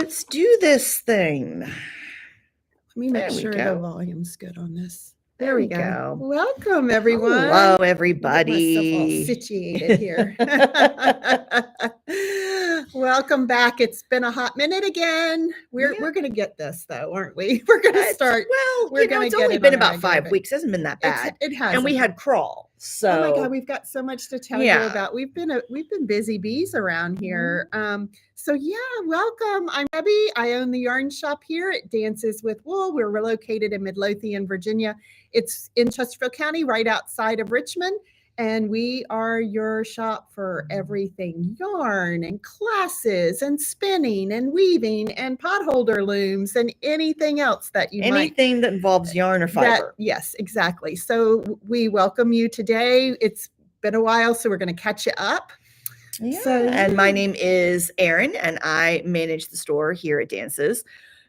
let's do this thing. Let me make sure the volume's good on this. There we go. Welcome, everyone. Hello, Get myself all everybody. situated here. Welcome back. It's been a hot minute again. We're going to get this, though, aren't we? We're going to start. Well, we're it's get only it been on a about regular 5 bit. weeks. It hasn't been that bad. It has. And we had crawl. So oh my God, we've got so much to tell you about. We've been busy bees around here. So yeah, welcome. I'm Debbie. I own the yarn shop here at Dances with Wool. We're located in Midlothian, Virginia. It's in Chesterfield County, right outside of Richmond. And we are your shop for everything yarn and classes and spinning and weaving and potholder looms and anything else that you anything that involves yarn or fiber. Yes, exactly. So we welcome you today. It's been a while, so we're going to catch you up. Yeah. And my name is Erin, and I manage the store here at Dances.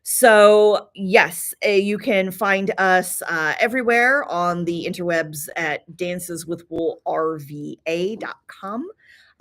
So yes, you can find us everywhere on the interwebs at danceswithwoolrva.com.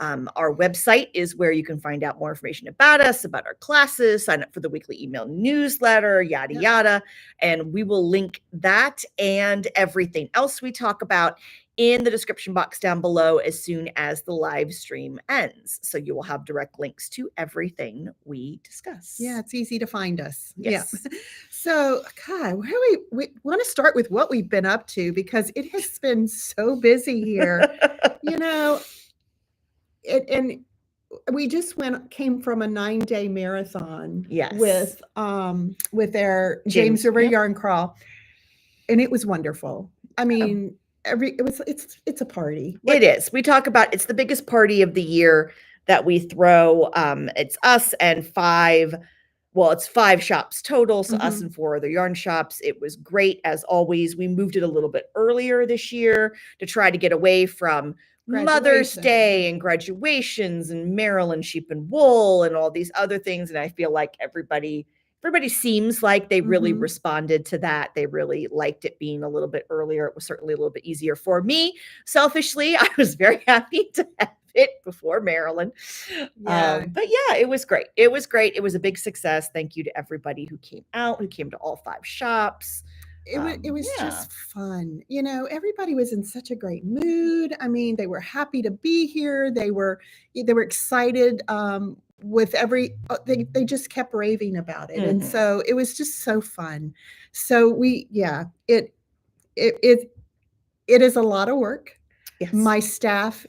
Our website is where you can find out more information about us, about our classes, sign up for the weekly email newsletter, yada, yada. And we will link that and everything else we talk about in the description box down below as soon as the live stream ends. So you will have direct links to everything we discuss. Yeah, it's easy to find us. Yes. Yeah. So, God, where we want to start with what we've been up to, because it has been so busy here. And we just came from a 9-day marathon. Yes. With their James River Yarn Crawl, and it was wonderful. I mean, it's a party. It is. We talk about it's the biggest party of the year that we throw. It's us and 5 shops total. So us and 4 other yarn shops. It was great as always. We moved it a little bit earlier this year to try to get away from Mother's Day and graduations and Maryland Sheep and Wool and all these other things. And I feel like everybody seems like they really responded to that. They really liked it being a little bit earlier. It was certainly a little bit easier for me. Selfishly, I was very happy to have it before Maryland. But yeah, it was great. It was great. It was a big success. Thank you to everybody who came out, who came to all 5 shops. It was just fun. Everybody was in such a great mood. I mean, they were happy to be here. They were excited. With they just kept raving about it. And so it was just so fun. So it is a lot of work. Yes. My staff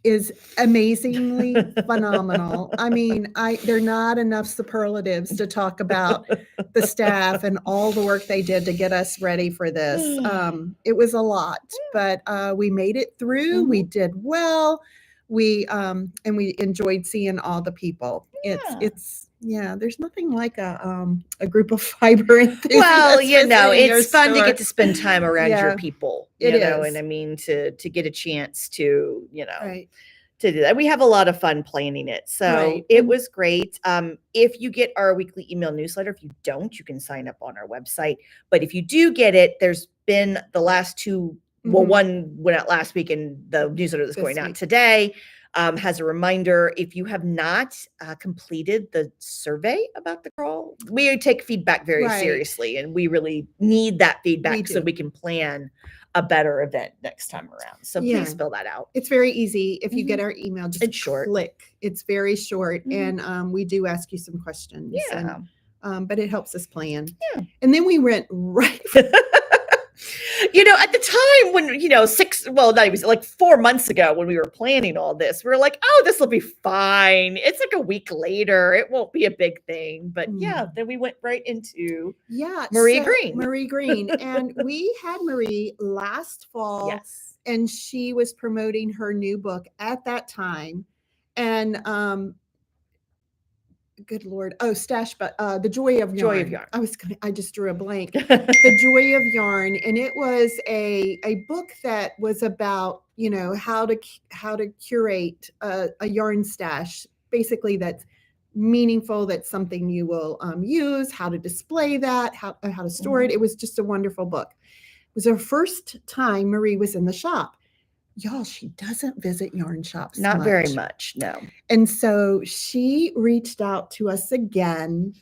is amazingly phenomenal. I mean, there are not enough superlatives to talk about the staff and all the work they did to get us ready for this. It was a lot, but we made it through. We did well. We enjoyed seeing all the people. It's there's nothing like a group of fiber enthusiasts. Well, it's fun to get to spend time around your people. And I mean to get a chance to to do that. We have a lot of fun planning it. So it was great. If you get our weekly email newsletter, if you don't, you can sign up on our website. But if you do get it, there's been the last 2. Well, one went out last week, and the newsletter that's going out today has a reminder. If you have not completed the survey about the crawl, we take feedback very seriously, and we really need that feedback so we can plan a better event next time around. So please fill that out. It's very easy. If you get our email, just click. It's very short, and we do ask you some questions. Yeah. But it helps us plan. Yeah. And then we went right. At the time when, not even like 4 months ago when we were planning all this, we were like, oh, this will be fine. It's like a week later. It won't be a big thing. But then we went right into Marie Green. And we had Marie last fall. Yes. And she was promoting her new book at that time. And good Lord. Oh, The Joy of Yarn. I just drew a blank. The Joy of Yarn. And it was a book that was about, how to curate a yarn stash, basically that's meaningful, that's something you will use, how to display that, how to store it. It was just a wonderful book. It was her first time Marie was in the shop. y'all, she doesn't visit yarn shops Not very much, no. And so she reached out to us again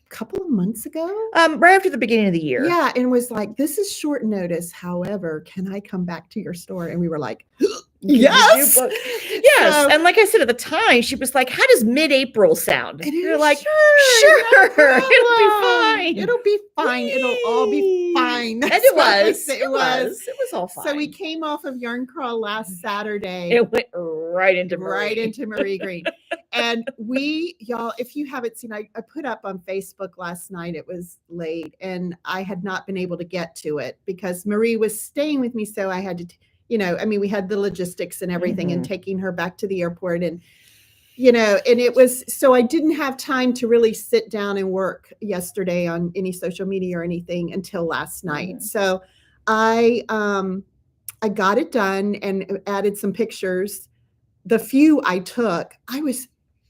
a couple of months ago. Right after the beginning of the year. Yeah, and was like, this is short notice. However, can I come back to your store? And we were like, yes. Yes. So, and like I said at the time, she was like, how does mid-April sound? And you're like, sure, no it'll be fine. It'll be fine. It'll all be fine. And it was. It was all fine. So we came off of Yarn Crawl last Saturday. It went right into Marie Green. And y'all, if you haven't seen, I put up on Facebook last night, it was late and I had not been able to get to it because Marie was staying with me. So I had to, we had the logistics and everything and taking her back to the airport and, and it was, so I didn't have time to really sit down and work yesterday on any social media or anything until last night. So I got it done and added some pictures. The few I took,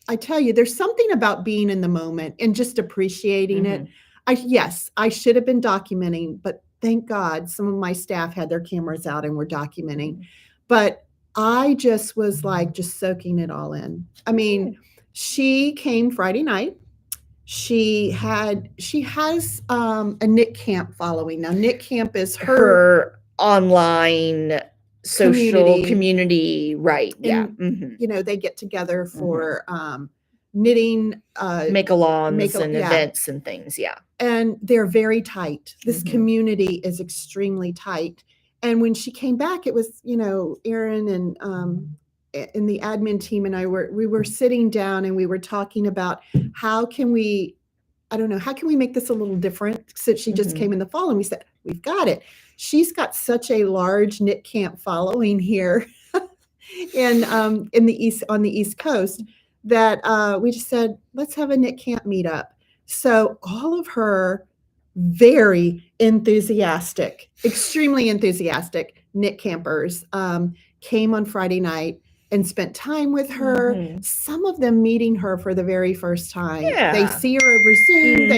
I tell you, there's something about being in the moment and just appreciating it. I should have been documenting, but thank God some of my staff had their cameras out and were documenting. But I just was like, just soaking it all in. I mean, she came Friday night. She has a knit camp following. Now, knit camp is her online social community, right? And, they get together for knitting, make-alongs and events and things. Yeah. And they're very tight. This community is extremely tight. And when she came back, it was, Erin and the admin team and we were sitting down and we were talking about how can we make this a little different since she just came in the fall, and we said, we've got it. She's got such a large knit camp following here on the East Coast that we just said, let's have a knit camp meetup. So all of her very enthusiastic, extremely enthusiastic knit campers came on Friday night and spent time with her. Some of them meeting her for the very first time. Yeah. They see her over Zoom.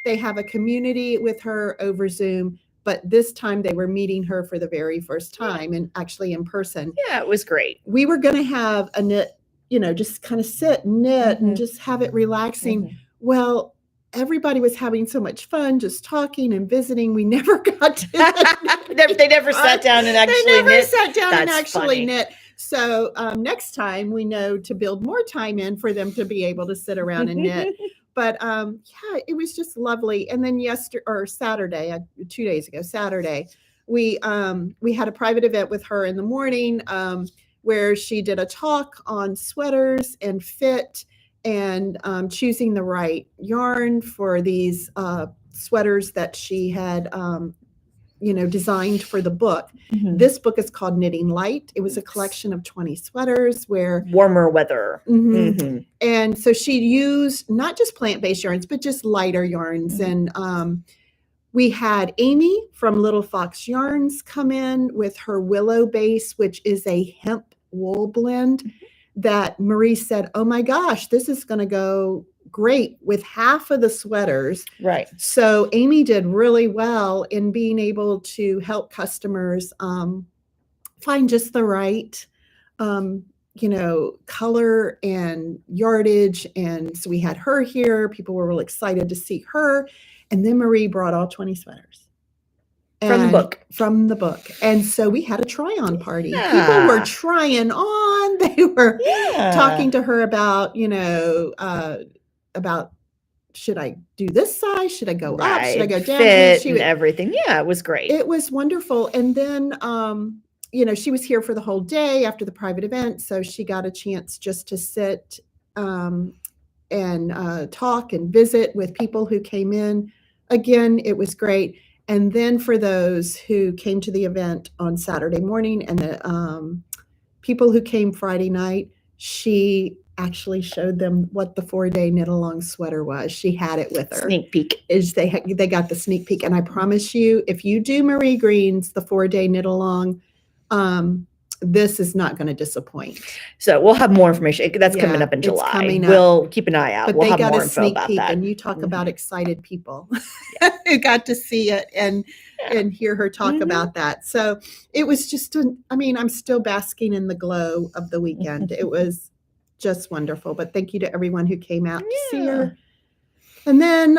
They have a community with her over Zoom. But this time they were meeting her for the very first time and actually in person. Yeah, it was great. We were going to have a knit, just kind of sit, knit, and just have it relaxing. Well, everybody was having so much fun just talking and visiting. We never got to They never sat down and actually knit. Knit. So next time we know to build more time in for them to be able to sit around and knit. But it was just lovely. And then Saturday, 2 days ago, Saturday, we had a private event with her in the morning where she did a talk on sweaters and fit and choosing the right yarn for these sweaters that she had designed for the book. This book is called Knitting Light. It was a collection of 20 sweaters where warmer weather. And so she used not just plant-based yarns, but just lighter yarns. And we had Amy from Little Fox Yarns come in with her willow base, which is a hemp wool blend that Marie said, oh my gosh, this is going to go great with half of the sweaters. Right. So Amy did really well in being able to help customers find just the right, color and yardage. And so we had her here. People were really excited to see her. And then Marie brought all 20 sweaters. From the book. And so we had a try-on party. Yeah. People were trying on. They were talking to her about, about should I do this size? Should I go up? Should I go down? Fit and everything. Yeah, it was great. It was wonderful. And then, she was here for the whole day after the private event. So she got a chance just to sit and talk and visit with people who came in. Again, it was great. And then for those who came to the event on Saturday morning and the people who came Friday night, she actually showed them what the 4-day knit-along sweater was. She had it with her. Sneak peek. They got the sneak peek. And I promise you, if you do Marie Green's, the 4-day knit-along, this is not going to disappoint. So we'll have more information. That's coming up in it's July. coming up. We'll keep an eye out. But We'll they have got more a info sneak about peek, that. and you talk about Mhm. excited people who got to see it and hear her talk Mhm. about that. So it was just, I'm still basking in the glow of the weekend. It was just wonderful. But thank you to everyone who came out to see her. And then,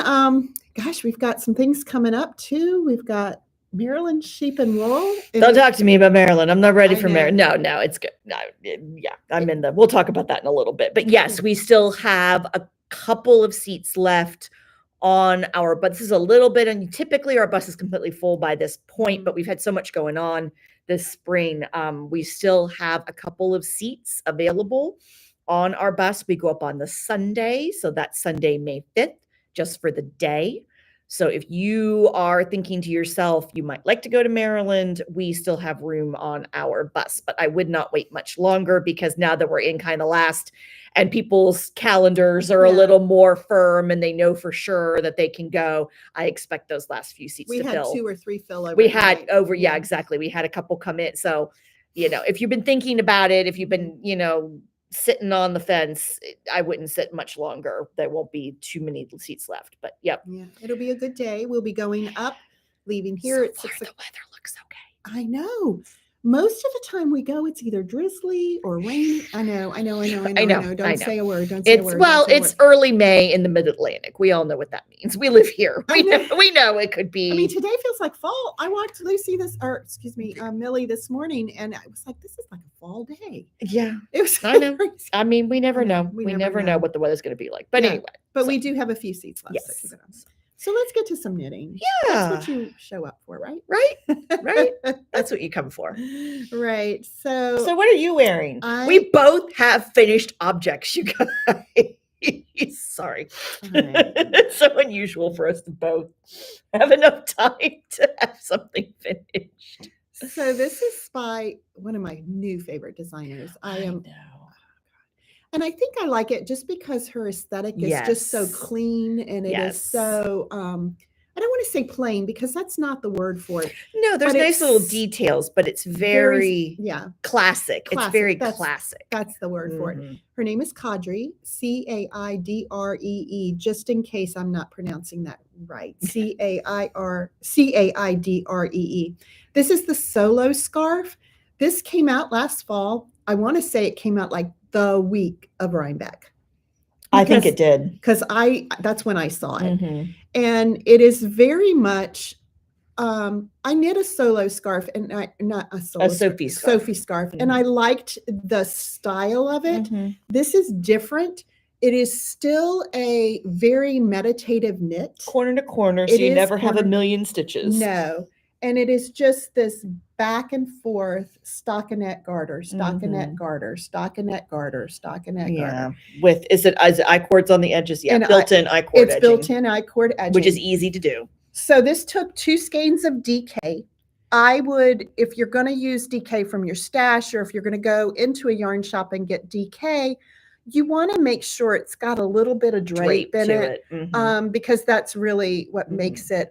gosh, we've got some things coming up too. We've got Maryland Sheep and Wool. Don't talk to me about Maryland. I'm not ready I for know. Maryland. No, it's good. No, I'm in we'll talk about that in a little bit. But yes, we still have a couple of seats left on our, but this is a little bit, and typically our bus is completely full by this point, but we've had so much going on this spring. We still have a couple of seats available on our bus. We go up on the Sunday, so that's Sunday, May 5th, just for the day. So if you are thinking to yourself, you might like to go to Maryland, we still have room on our bus, but I would not wait much longer, because now that we're in kind of last and people's calendars are a little more firm and they know for sure that they can go, I expect those last few seats to fill. We had 2 or 3 fill over. We had over, yeah, exactly. We had a couple come in. So, if you've been thinking about it, if you've been, sitting on the fence, I wouldn't sit much longer. There won't be too many seats left, but yep. Yeah, it'll be a good day. We'll be going up, leaving here at 6 o'clock. The weather looks okay. I know. Most of the time we go, it's either drizzly or rainy. I know. Don't say a word. Don't say a word. It's early May in the Mid-Atlantic. We all know what that means. We live here. We know it could be. I mean, today feels like fall. I walked Millie this morning, and I was like, this is like a fall day. Yeah. It was. I know. I mean, we never know. We never know what the weather's going to be like. But anyway. But we do have a few seats left. Yes. So let's get to some knitting. Yeah. That's what you show up for, right? Right. That's what you come for. Right. So what are you wearing? We both have finished objects, you guys. Sorry. Right. It's so unusual for us to both have enough time to have something finished. So this is by one of my new favorite designers. I know. And I think I like it just because her aesthetic is just so clean, and it is so, I don't want to say plain, because that's not the word for it. No, there's nice little details, but it's very classic. It's very classic. That's the word for it. Her name is Caidree, Caidree, just in case I'm not pronouncing that right. Caidree. This is the solo scarf. This came out last fall. I want to say it came out like the week of Rhinebeck. I think it did. Because that's when I saw it. And it is very much, I knit a solo scarf, and not a solo Sophie scarf. Sophie scarf. And I liked the style of it. This is different. It is still a very meditative knit. Corner to corner, so you never have a million stitches. No. And it is just this back and forth stockinette garter, stockinette garter, stockinette garter, stockinette garter. With is it I-cords on the edges? Yeah, built-in I-cord edging. It's built-in I-cord edging, which is easy to do. So this took 2 skeins of DK. I would, if you're going to use DK from your stash, or if you're going to go into a yarn shop and get DK, you want to make sure it's got a little bit of drape in it, because that's really what makes it.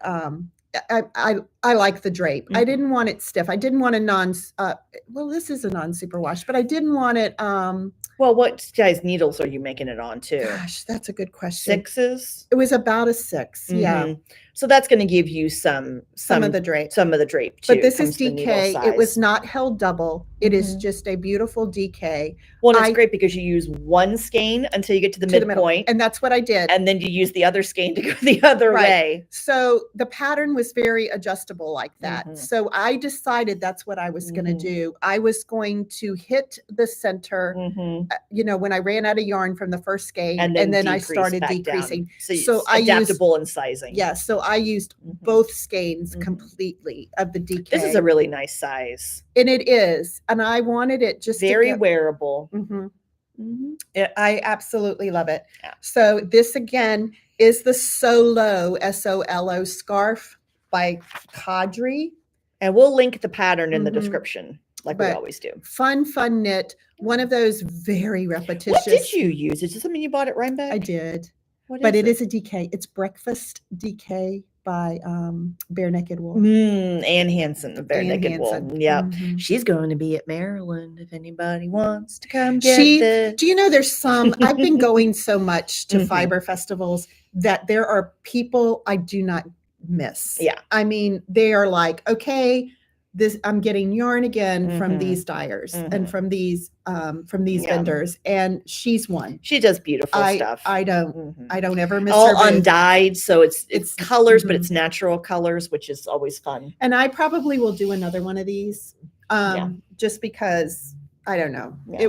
I like the drape. I didn't want it stiff. I didn't want a this is a non-superwash, but I didn't want it. Well, what size needles are you making it on too? Gosh, that's a good question. 6s? It was about a 6. Yeah. So that's going to give you some of the drape. Some of the drape too. But this is DK. It was not held double. It is just a beautiful DK. Well, it's great because you use one skein until you get to the midpoint. And that's what I did. And then you use the other skein to go the other way. So the pattern was very adjustable like that. So I decided that's what I was going to do. I was going to hit the center, when I ran out of yarn from the first skein, and then I started decreasing. So I adaptable in sizing. Yeah. So I used both skeins completely of the DK. This is a really nice size. And it is. And I wanted it just very wearable. I absolutely love it. Yeah. So this again is the Solo, SOLO scarf by Caidree. And we'll link the pattern in the description, like we always do. Fun knit. One of those very repetitious. What did you use? Is this something you bought at Rhinebeck? I did. But it is a DK. It's Breakfast DK by Bare Naked Wool. Ann Hansen of Bare Ann Naked Wool. Hansen. Yep. Mhm. She's going to be at Maryland if anybody wants to come get this. Do you know there's some, I've been going so much to Mhm. fiber festivals that there are people I do not miss. Yeah. I mean, they are like, okay, I'm getting yarn again from Mhm. these dyers Mhm. and from these Yeah. vendors, and she's one. She does beautiful stuff. I don't Mhm. ever miss All her booth. undyed, so it's colors, but Mhm. it's natural colors, which is always fun. And I probably will do another one of these, just because I don't know. Yeah.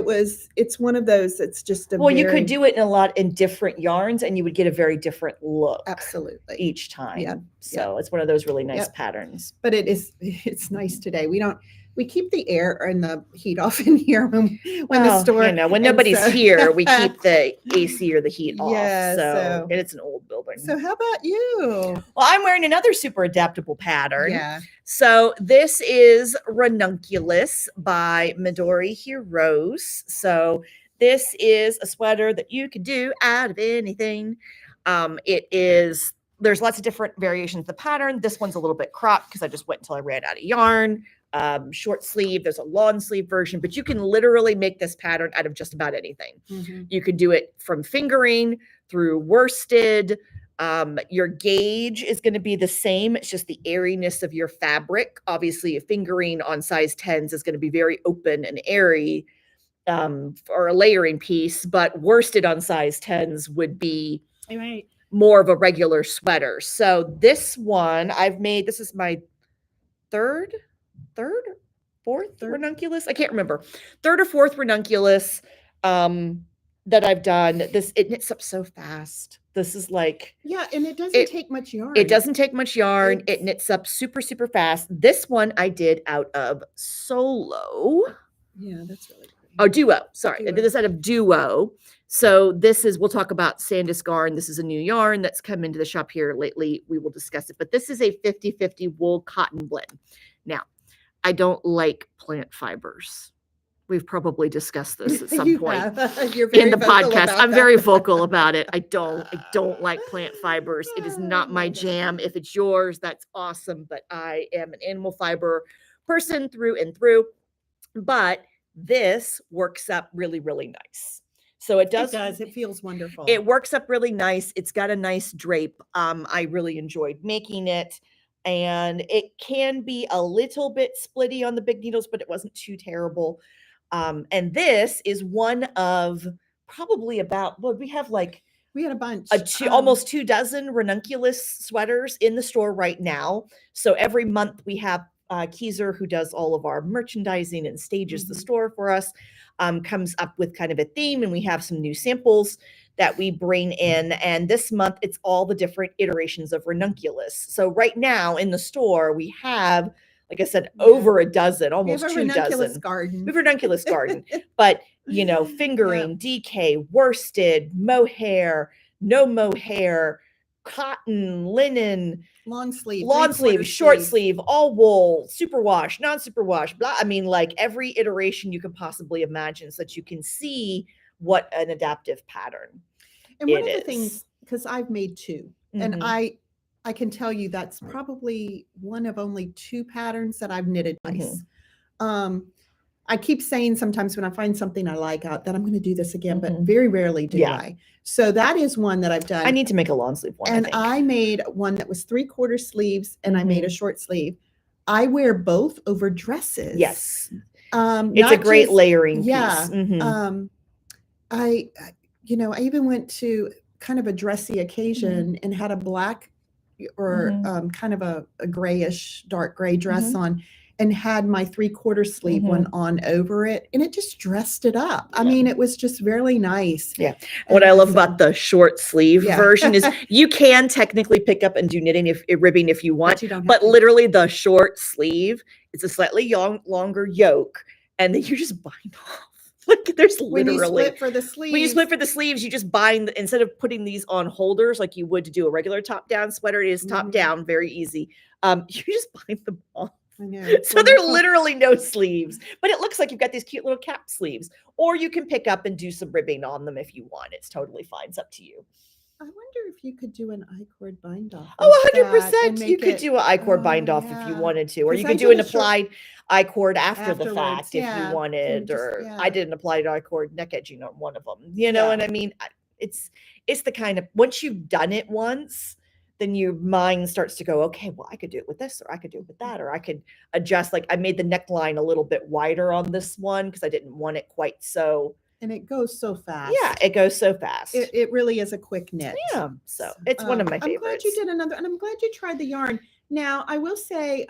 It's one of those. It's just you could do it in different yarns, and you would get a very different look. Absolutely. Each time. Yeah. So it's one of those really nice Yep. patterns. But it's nice today. We keep the air and the heat off in here when the store. You know, when nobody's here, we keep the AC or the heat off. Yeah, So and it's an old building. So how about you? Well, I'm wearing another super adaptable pattern. Yeah. So this is Ranunculus by Midori Hirose. So this is a sweater that you can do out of anything. There's lots of different variations of the pattern. This one's a little bit cropped because I just went until I ran out of yarn. Short sleeve, there's a long sleeve version, but you can literally make this pattern out of just about anything. Mm-hmm. You could do it from fingering through worsted. Your gauge is going to be the same. It's just the airiness of your fabric. Obviously, a fingering on size 10s is going to be very open and airy for a layering piece, but worsted on size 10s would be more of a regular sweater. So this one this is my fourth ranunculus. I can't remember. Third or fourth ranunculus that I've done. It knits up so fast. This is like, and it doesn't take much yarn. It doesn't take much yarn. It knits up super, super fast. This one I did out of Solo. Yeah, that's really good. Oh, Duo. Sorry. I did this out of Duo. So we'll talk about Sandus Garn. This is a new yarn that's come into the shop here lately. We will discuss it, but this is a 50-50 wool cotton blend. Now, I don't like plant fibers. We've probably discussed this at some point in the podcast. I'm very vocal about it. I don't like plant fibers. It is not my jam. If it's yours, that's awesome. But I am an animal fiber person through and through. But this works up really, really nice. So it does. It feels wonderful. It works up really nice. It's got a nice drape. I really enjoyed making it. And it can be a little bit splitty on the big needles, but it wasn't too terrible. And this is one of probably we had a bunch, almost 2 dozen ranunculus sweaters in the store right now. So every month we have Keyser, who does all of our merchandising and stages the store for us, comes up with kind of a theme, and we have some new samples that we bring in. And this month, it's all the different iterations of ranunculus. So right now in the store, we have, like I said, over a dozen, almost 2 dozen. Garden. We have a ranunculus garden. But, fingering, DK, worsted, mohair, no mohair, cotton, linen, long sleeve, short sleeve, all wool, superwash, non-superwash, blah. I mean, like every iteration you can possibly imagine, so that you can see what an adaptive pattern and one of the things, because I've made 2, and I can tell you that's probably one of only 2 patterns that I've knitted twice. I keep saying sometimes when I find something I like that I'm going to do this again, but very rarely do I. So that is one that I've done. I need to make a long sleeve one. And I made one that was 3/4 sleeves, and I made a short sleeve. I wear both over dresses. Yes. It's a great layering piece. I even went to kind of a dressy occasion and had a black or kind of a grayish, dark gray dress on, and had my 3/4 sleeve one on over it, and it just dressed it up. I mean, it was just really nice. Yeah. What I love about the short sleeve version is you can technically pick up and do knitting ribbing if you want, but literally the short sleeve, it's a slightly longer yoke, and then you just bind off. Like there's when you split for the sleeves, you just bind, instead of putting these on holders like you would to do a regular top down sweater. It is top down, very easy. You just bind them off. I know. So there are literally no sleeves, but it looks like you've got these cute little cap sleeves, or you can pick up and do some ribbing on them if you want. It's totally fine. It's up to you. I wonder if you could do an I-cord bind off. Oh, with that 100%. and You make could it- do an I-cord oh, bind off if you yeah. wanted to, or 'Cause you I could do did an a short- applied I-cord after the Afterwards, fact if yeah. you Can wanted, just- or yeah. I did an applied I-cord neck edging on one of them. You know Yeah. what I mean? It's the kind of, once you've done it once, then your mind starts to go, okay, well, I could do it with this, or I could do it with that, or I could adjust. Like I made the neckline a little bit wider on this one because I didn't want it quite so. And it goes so fast. Yeah, it goes so fast. It really is a quick knit. Yeah, so it's one of my favorites. I'm glad you did another, and I'm glad you tried the yarn. Now, I will say,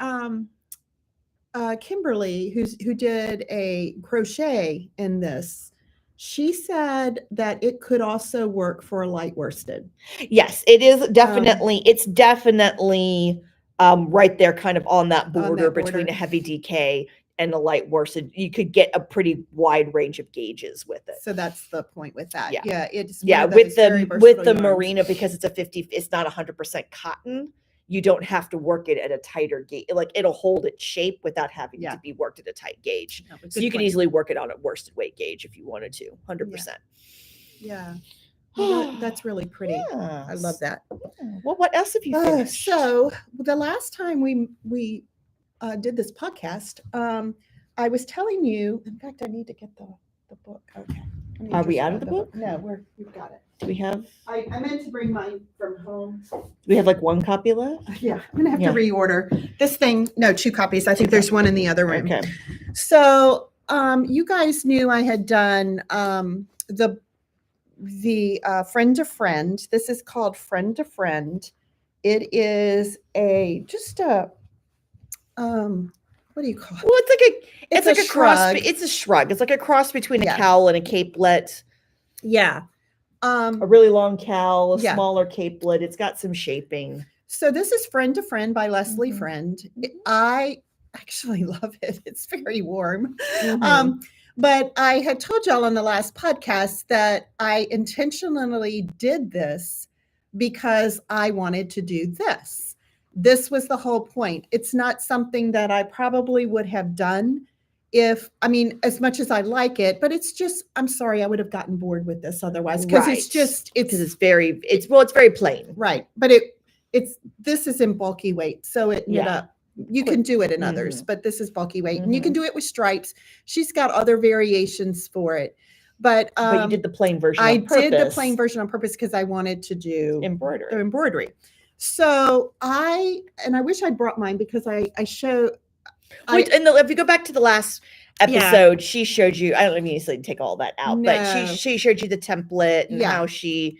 Kimberly, who did a crochet in this, she said that it could also work for a light worsted. Yes, it is definitely. It's definitely right there, kind of on that border between a heavy DK and a light worsted. You could get a pretty wide range of gauges with it. So that's the point with that. Yeah. Yeah, it's with the merino, because it's a 50, it's not 100% cotton. You don't have to work it at a tighter gauge. Like it'll hold its shape without having to be worked at a tight gauge. No, so you can easily work it on a worsted weight gauge if you wanted to, 100%. Yeah. Well, that's really pretty. Yes. I love that. Yeah. Well, what else have you finished? So the last time we did this podcast, I was telling you, in fact, I need to get the book. Okay. Are we out of the book? No, we've got it. Do we have? I meant to bring mine from home. Do we have like one copy left? Yeah, I'm gonna have to reorder this thing. No, 2 copies. I think there's one in the other room. Okay. So, you guys knew I had done the friend to friend. This is called friend to friend. It is what do you call it? Well, it's like a cross. shrug. It's a shrug. It's like a cross between a Yeah. cowl and a capelet. Yeah. A really long cowl, a Yeah. smaller capelet. It's got some shaping. So this is Friend to Friend by Leslie Mhm. Friend. Mhm. I actually love it. It's very warm. Mhm. But I had told y'all on the last podcast that I intentionally did this because I wanted to do this. This was the whole point. It's not something that I probably would have done as much as I like it, but it's just, I'm sorry, I would have gotten bored with this otherwise, because it's very plain. right. But this is in bulky weight. So it knit up. You can do it in others, but this is bulky weight, and you can do it with stripes. She's got other variations for it, but you did the plain version. I did the plain version on purpose because I wanted to do embroidery. So I wish I'd brought mine because if you go back to the last episode, she showed you. I don't need to take all that out, but she showed you the template and how she.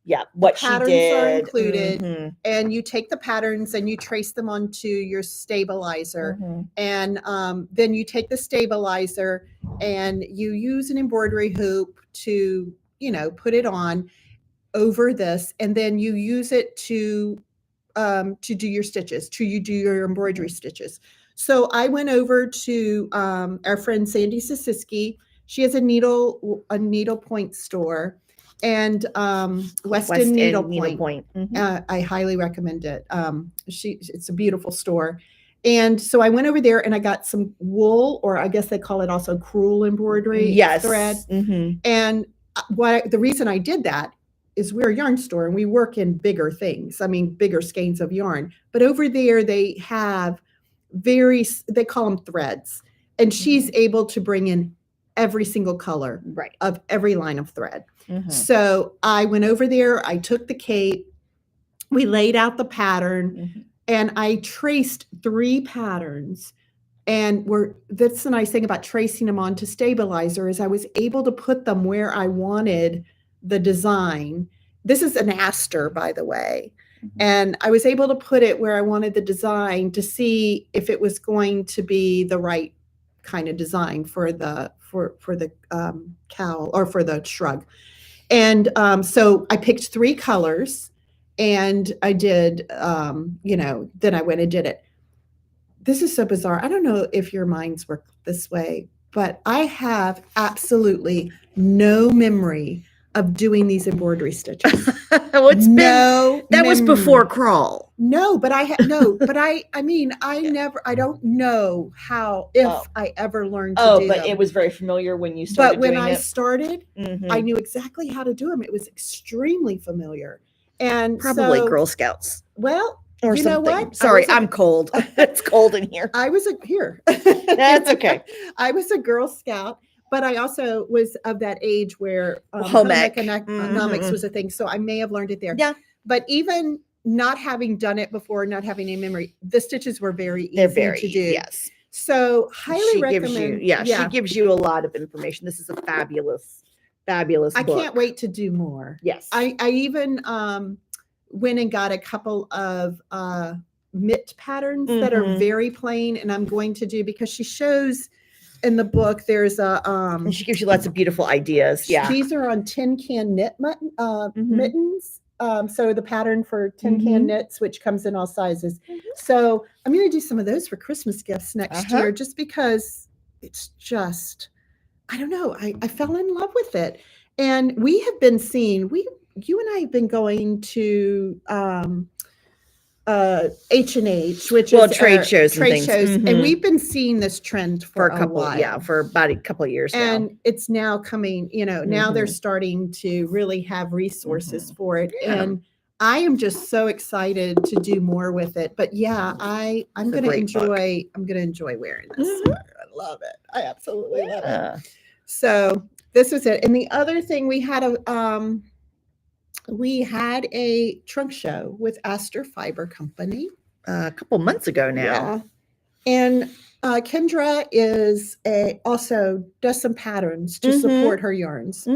Yeah, what she patterns did. are included, Mhm. and you take the patterns and you trace them onto your stabilizer, Mhm. and then you take the stabilizer and you use an embroidery hoop to, put it on over this, and then you use it to do your stitches, do your embroidery stitches. So I went over to our friend Sandy Sisiski. She has a needlepoint store. And Weston Needlepoint. Mhm. I highly recommend it. It's a beautiful store. And so I went over there and I got some wool, or I guess they call it also crewel embroidery thread. Mhm. And the reason I did that is we're a yarn store and we work in bigger things. I mean, bigger skeins of yarn. But over there they have they call them threads. And she's able to bring in every single color of every line of thread. Mhm. So I went over there, I took the cape, we laid out the pattern, and I traced 3 patterns. And that's the nice thing about tracing them onto stabilizer, is I was able to put them where I wanted the design. This is an aster, by the way. And I was able to put it where I wanted the design to see if it was going to be the right kind of design for the cowl or for the shrug. And so I picked 3 colors, and I did, then I went and did it. This is so bizarre. I don't know if your minds work this way, but I have absolutely no memory of doing these embroidery stitches. Well, that was before crawl. No, but I don't know if I ever learned to do them. It was very familiar when you started. But when I started, I knew exactly how to do them. It was extremely familiar. And Probably so, Girl Scouts well, or you know something. what? Sorry, I'm cold. It's cold in here. I was here. That's okay. I was a Girl Scout, but I also was of that age where Home ec. economics was a thing. So I may have learned it there. Yeah. But even not having done it before, not having a memory, the stitches were very They're easy very to do. yes. So highly recommend. She gives you a lot of information. This is a fabulous book. I can't wait to do more. Yes. I even went and got a couple of mitt patterns that are very plain, and I'm going to do, because she shows in the book there's a and she gives you lots of beautiful ideas. Yeah. These are on tin can knit mittens. So the pattern for tin can knits, which comes in all sizes. So I'm going to do some of those for Christmas gifts next year, just because it's just, I don't know. I fell in love with it. And we have been seeing, you and I have been going to H&H, which is trade shows and we've been seeing this trend for a while. For about a couple of years and now. It's now coming, now they're starting to really have resources for it. And I am just so excited to do more with it. But yeah, I'm going to enjoy wearing this. I love it. I absolutely love it. So this was it. And the other thing, we had a trunk show with Astor Fiber Company a couple months ago now. Yeah. And Kendra also does some patterns to support her yarns.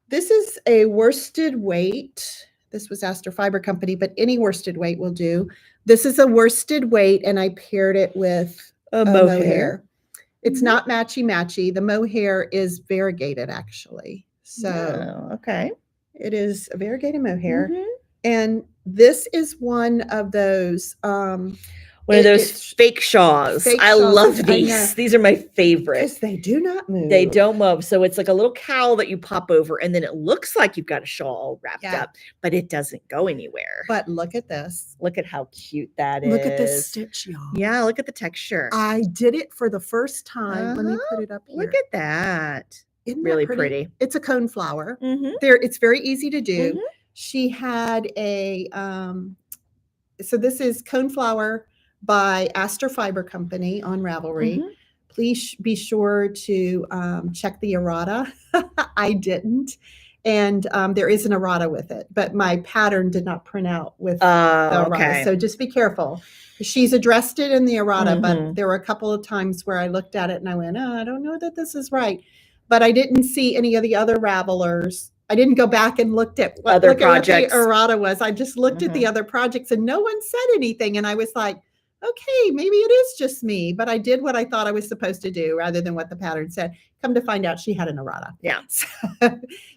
This is a worsted weight. This was Astor Fiber Company, but any worsted weight will do. This is a worsted weight, and I paired it with a mohair. It's not matchy. The mohair is variegated, actually. So okay. It is a variegated mohair. And this is one of those fake shawls. I love these. These are my favorite. Because they do not move. They don't move. So it's like a little cowl that you pop over, and then it looks like you've got a shawl all wrapped up, but it doesn't go anywhere. But look at this. Look at how cute that is. Look at this stitch, y'all. Yeah, look at the texture. I did it for the first time. Let me put it up here. Look at that. Isn't really that pretty? It's a cone flower. It's very easy to do. She had a so this is cone flower by Astor Fiber Company on Ravelry. Please be sure to check the errata. I didn't. And there is an errata with it, but my pattern did not print out with the errata. Okay. So just be careful. She's addressed it in the errata, but there were a couple of times where I looked at it and I went, I don't know that this is right. But I didn't see any of the other Ravelers. I didn't go back and looked at what the errata was. I just looked at the other projects, and no one said anything. And I was like, okay, maybe it is just me. But I did what I thought I was supposed to do rather than what the pattern said. Come to find out, she had an errata. Yeah. So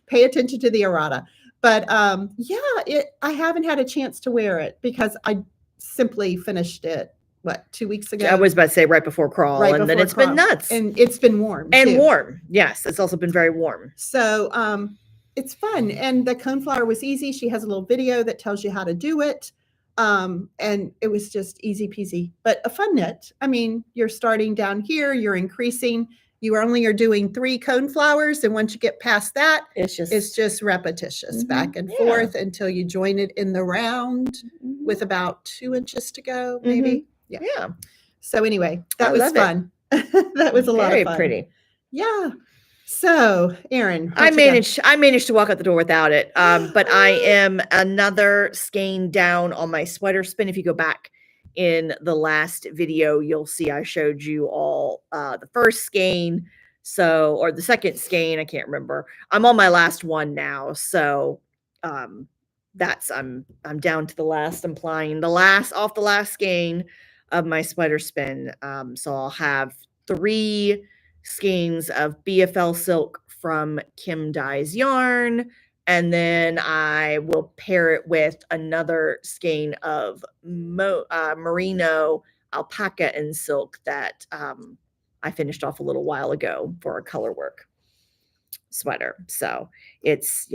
pay attention to the errata. But I haven't had a chance to wear it because I simply finished it. 2 weeks ago? I was about to say right before crawl, and then it's been nuts. And it's been warm. And warm. Yes, it's also been very warm. So it's fun. And the coneflower was easy. She has a little video that tells you how to do it. And it was just easy peasy, but a fun knit. I mean, you're starting down here, you're increasing. You are doing 3 coneflowers, and once you get past that, it's just repetitious back and forth until you join it in the round with about 2 inches to go, maybe. Yeah. So anyway, that was fun. That was a lot of fun. Very pretty. Yeah. So, Erin, I managed to walk out the door without it. But I am another skein down on my sweater spin. If you go back in the last video, you'll see I showed you all the first skein. Or the second skein, I can't remember. I'm on my last one now. So I'm down to the last. I'm plying the last skein of my sweater spin. So I'll have 3 skeins of BFL silk from Kim Dye's yarn, and then I will pair it with another skein of merino alpaca and silk that I finished off a little while ago for a color work sweater. So it's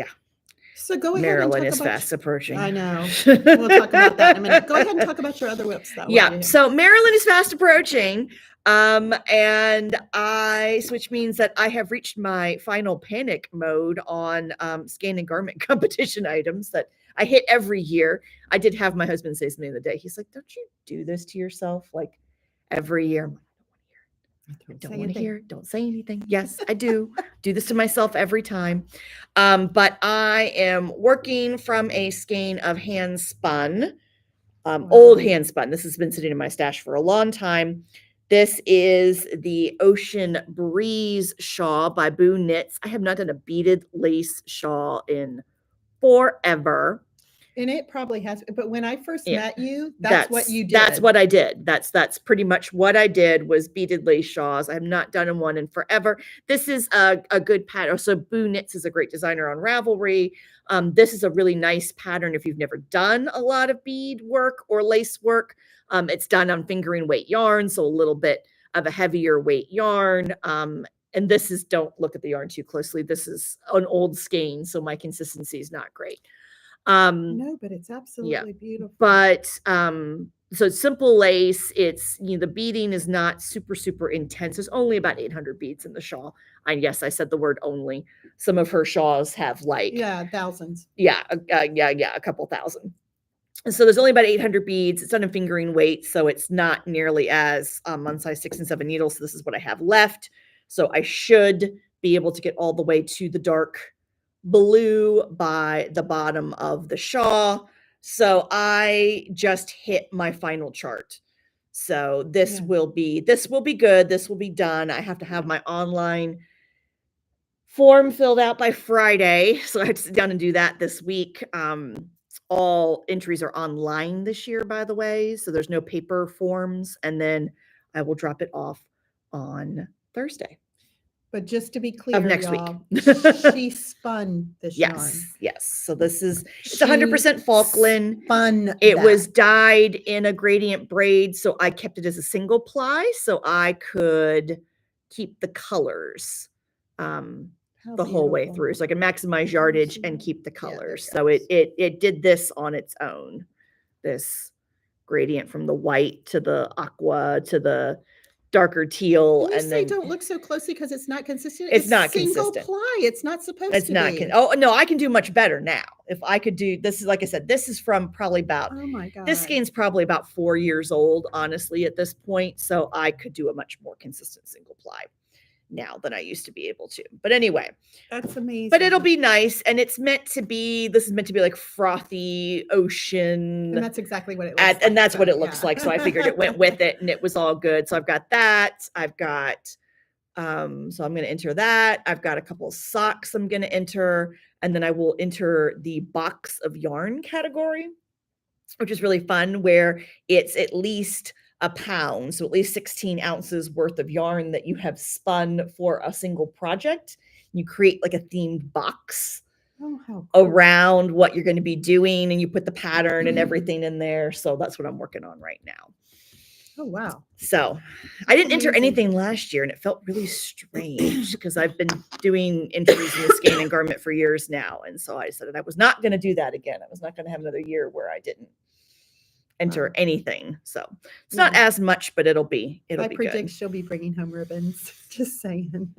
So go ahead. Marilyn is fast approaching. I know. We'll talk about that in a minute. Go ahead and talk about your other whips. So Marilyn is fast approaching. Which means that I have reached my final panic mode on skein and garment competition items that I hit every year. I did have my husband say something the other day. He's like, don't you do this to yourself like every year? I'm like, I don't want to hear. Don't say anything. Yes, I do. Do this to myself every time. But I am working from a skein of hand spun, old hand spun. This has been sitting in my stash for a long time. This is the Ocean Breeze shawl by Boo Knits. I have not done a beaded lace shawl in forever. And it probably has, but when I first met you, that's what you did. That's what I did. That's pretty much what I did, was beaded lace shawls. I have not done one in forever. This is a good pattern. So Boo Knits is a great designer on Ravelry. This is a really nice pattern if you've never done a lot of bead work or lace work. It's done on fingering weight yarn, so a little bit of a heavier weight yarn. And this is, don't look at the yarn too closely. This is an old skein, so my consistency is not great. No, but it's absolutely beautiful. But so simple lace, it's, the beading is not super intense. There's only about 800 beads in the shawl. And yes, I said the word only. Some of her shawls have like thousands. A couple thousand. So there's only about 800 beads. It's done in fingering weight, so it's not nearly as on size 6 and 7 needles. So this is what I have left. So I should be able to get all the way to the dark blue by the bottom of the shawl. So I just hit my final chart. So this will be good. This will be done. I have to have my online form filled out by Friday. So I have to sit down and do that this week. All entries are online this year, by the way. So there's no paper forms. And then I will drop it off on Thursday. But just to be clear, of next week, she spun this yarn. Yes. So this is, it's 100% Falkland. It was dyed in a gradient braid, so I kept it as a single ply, so I could keep the colors the whole way through, so I can maximize yardage and keep the colors. So it did this on its own. This gradient from the white to the aqua to the darker teal. And then don't look so closely because it's not consistent. It's not single consistent. ply. It's not supposed to be. Oh no, I can do much better now. If I could do this, is like I said, this is from probably about, oh my God, this skein's probably about 4 years old, honestly, at this point. So I could do a much more consistent single ply now than I used to be able to. But anyway, that's amazing. But it'll be nice, and it's meant to be. This is meant to be like frothy ocean, and that's exactly what it looks like. And that's what it looks like. So I figured it went with it, and it was all good. So I've got that. I've got, so I'm going to enter that. I've got a couple of socks I'm going to enter, and then I will enter the box of yarn category, which is really fun, where it's at least a pound, so at least 16 ounces worth of yarn that you have spun for a single project. You create like a themed box around what you're going to be doing, and you put the pattern and everything in there. So that's what I'm working on right now. Oh, wow. So I didn't enter anything last year, and it felt really strange because I've been doing entries in the skein and garment for years now. And so I said that I was not going to do that again. I was not going to have another year where I didn't enter anything. So it's not as much, but it'll be I predict she'll be bringing home ribbons. Just saying.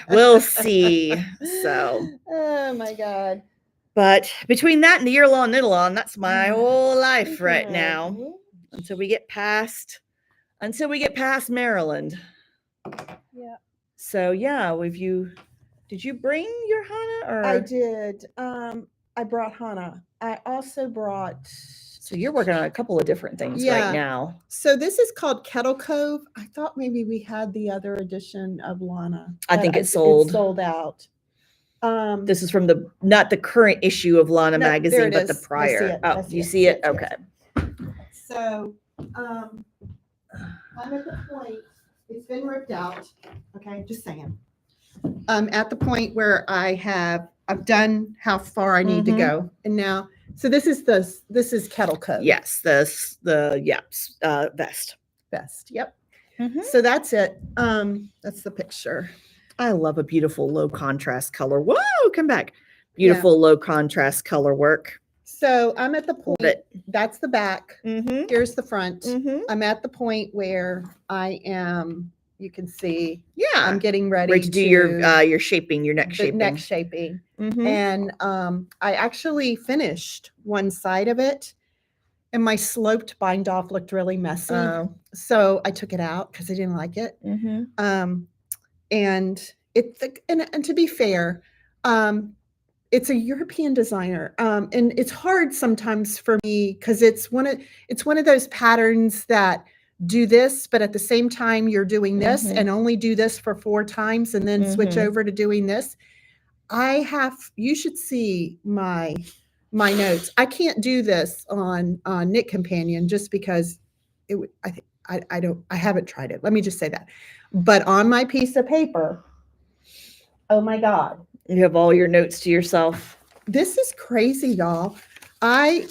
We'll see. So, oh my God. But between that and the year-long knit-along, that's my whole life right now until we get past Maryland. Yeah. So yeah, did you bring your Hana? Or I did. I brought Hana. I also brought. So you're working on a couple of different things right now. So this is called Kettle Cove. I thought maybe we had the other edition of Lana. I think it's sold. It's sold out. This is from not the current issue of Lana magazine, but the prior. You see it? Okay. So I'm at the point, it's been ripped out. Okay, just saying. At the point where I've done how far I need to go. And now, so this is Kettle Cove. Yes, vest. Vest. Yep. So that's it. That's the picture. I love a beautiful low contrast color. Whoa, come back. Beautiful low contrast color work. So I'm at the point, that's the back. Mm-hmm. Here's the front. Mm-hmm. I'm at the point where I am you can see Yeah. I'm getting ready to do your shaping, your neck shaping. Neck shaping. And I actually finished one side of it, and my sloped bind off looked really messy. So I took it out because I didn't like it. And and to be fair, it's a European designer, and it's hard sometimes for me because it's one of those patterns that do this, but at the same time you're doing this and only do this for 4 times and then switch over to doing this. You should see my notes. I can't do this on Knit Companion just because I haven't tried it. Let me just say that. But on my piece of paper, oh my God. You have all your notes to yourself. This is crazy, y'all. I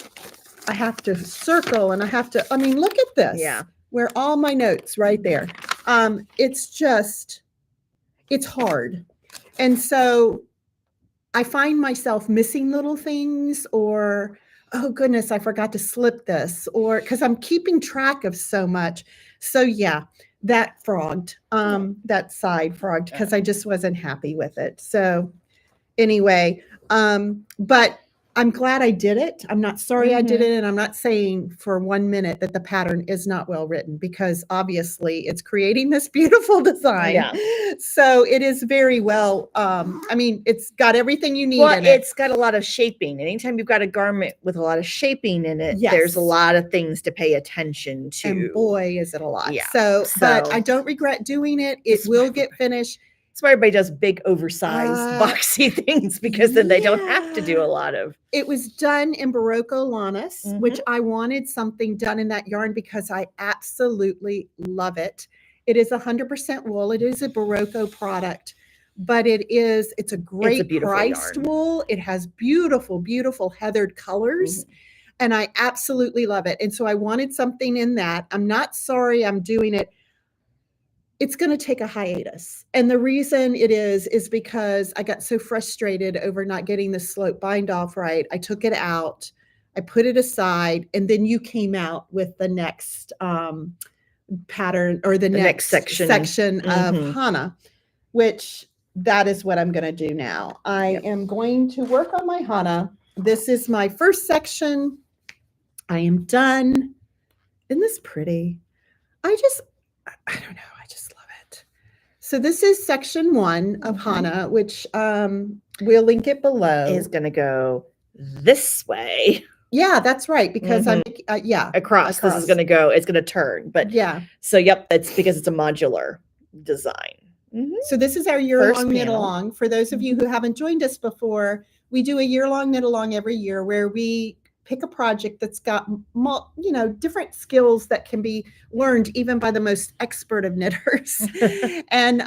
have to circle and I mean, look at this. Yeah. Where all my notes right there. It's hard. And so I find myself missing little things, or, oh goodness, I forgot to slip this, or because I'm keeping track of so much. So yeah, that frogged, that side frogged because I just wasn't happy with it. So anyway, but I'm glad I did it. I'm not sorry I did it. And I'm not saying for 1 minute that the pattern is not well written, because obviously it's creating this beautiful design. Yeah. So it is very well, I mean, it's got everything you need in it. It's got a lot of shaping. Anytime you've got a garment with a lot of shaping in it, there's a lot of things to pay attention to. And boy, is it a lot. Yeah. So but I don't regret doing it. It will get finished. That's why everybody does big, oversized, boxy things, because then they don't have to do a lot of. It was done in Barocco Lanus, which I wanted something done in that yarn because I absolutely love it. It is 100% wool. It is a Barocco product, but it's a great priced wool. It has beautiful, beautiful heathered colors, and I absolutely love it. And so I wanted something in that. I'm not sorry I'm doing it. It's going to take a hiatus. And the reason it is because I got so frustrated over not getting the slope bind off right. I took it out, I put it aside, and then you came out with the next pattern, or the next section of Hana, which that is what I'm going to do now. I am going to work on my Hana. This is my first section. I am done. Isn't this pretty? I don't know. I just love it. So this is section 1 of Hana, which we'll link it below. Is going to go this way. Yeah, that's right. Because I'm across. This is going to go. It's going to turn. But So that's because it's a modular design. So this is our year-long knit along. For those of you who haven't joined us before, we do a year-long knit along every year where we pick a project that's got different skills that can be learned even by the most expert of knitters. and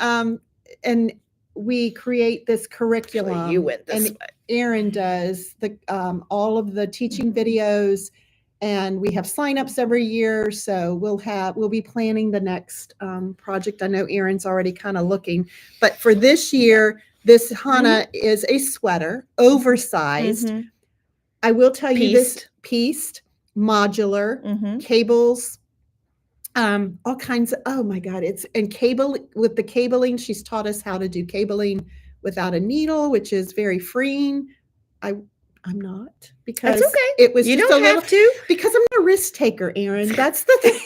we create this curriculum. Actually, you went this way. Erin does all of the teaching videos, and we have signups every year. So we'll be planning the next project. I know Erin's already kind of looking, but for this year, this Hana is a sweater, oversized. I will tell you this pieced, modular, cables, all kinds of, oh my God, and cable with the cabling. She's taught us how to do cabling without a needle, which is very freeing. I'm not, because that's okay. It was you just don't have to, because I'm not a risk taker, Erin. That's the thing.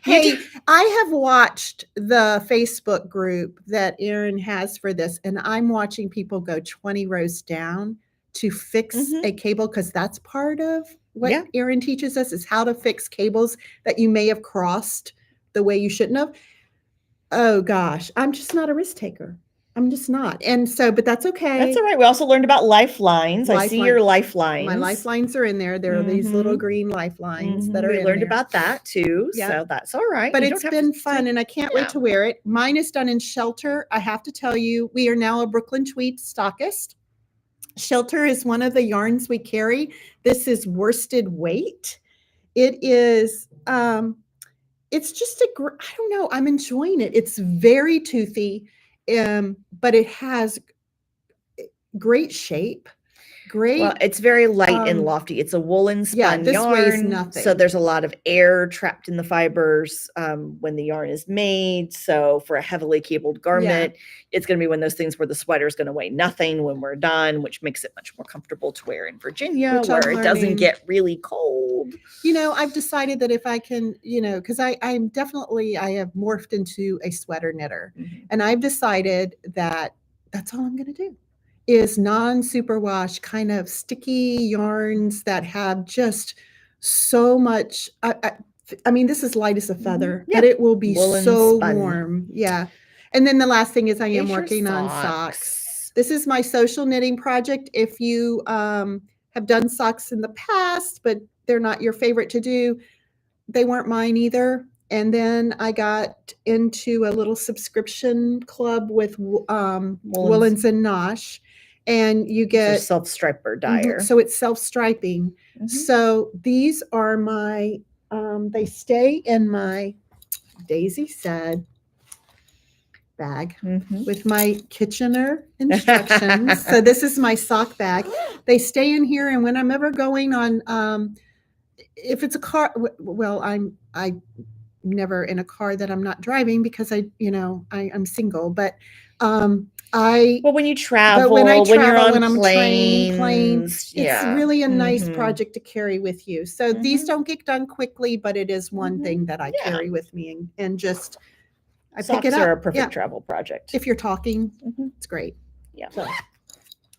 Hey, I have watched the Facebook group that Erin has for this, and I'm watching people go 20 rows down to fix a cable, because that's part of what Erin teaches us, is how to fix cables that you may have crossed the way you shouldn't have. Oh gosh, I'm just not a risk taker. I'm just not. And so, but that's okay. That's all right. We also learned about lifelines. I see your lifelines. My lifelines are in there. There are these little green lifelines that are in there. We learned about that too. So that's all right. But it's been fun, and I can't wait to wear it. Mine is done in Shelter. I have to tell you, we are now a Brooklyn Tweed stockist. Shelter is one of the yarns we carry. This is worsted weight. It is, it's just I don't know, I'm enjoying it. It's very toothy, but it has great shape. great. Well, it's very light and lofty. It's a woolen spun this weighs yarn, nothing. so there's a lot of air trapped in the fibers when the yarn is made. So for a heavily cabled garment, it's going to be one of those things where the sweater is going to weigh nothing when we're done, which makes it much more comfortable to wear in Virginia, where it doesn't get really cold. You know, I've decided that if I can, you know, because I have morphed into a sweater knitter, and I've decided that that's all I'm going to do. Is non-superwash kind of sticky yarns that have just so much. I mean, this is light as a feather, but it will be woolen so spun. Warm. Yeah. And then the last thing is I am working on socks. This is my social knitting project. If you have done socks in the past, but they're not your favorite to do, they weren't mine either. And then I got into a little subscription club with Woolens and Nosh. And you get self-striper dyer. So it's self-striping. So these are my, they stay in my, Daisy said, bag with my Kitchener instructions. So this is my sock bag. They stay in here. And when I'm ever going on, if it's a car, well, I'm never in a car that I'm not driving because I'm single, but when you travel, when you're on planes, it's really a nice project to carry with you. So these don't get done quickly, but it is one thing that I carry with me and just I socks pick it up. Are a perfect travel project. If you're talking, it's great. Yeah. So,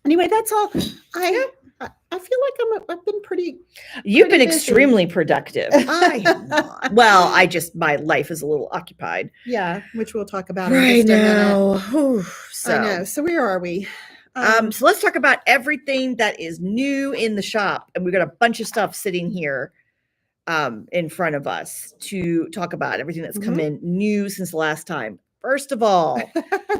anyway, that's all. I feel like I've been pretty. You've been busy. Extremely productive. I have not. Well, my life is a little occupied. Yeah, which we'll talk about right in just a minute. So. I know. So where are we? So let's talk about everything that is new in the shop, and we've got a bunch of stuff sitting here in front of us to talk about everything that's come in new since the last time. First of all,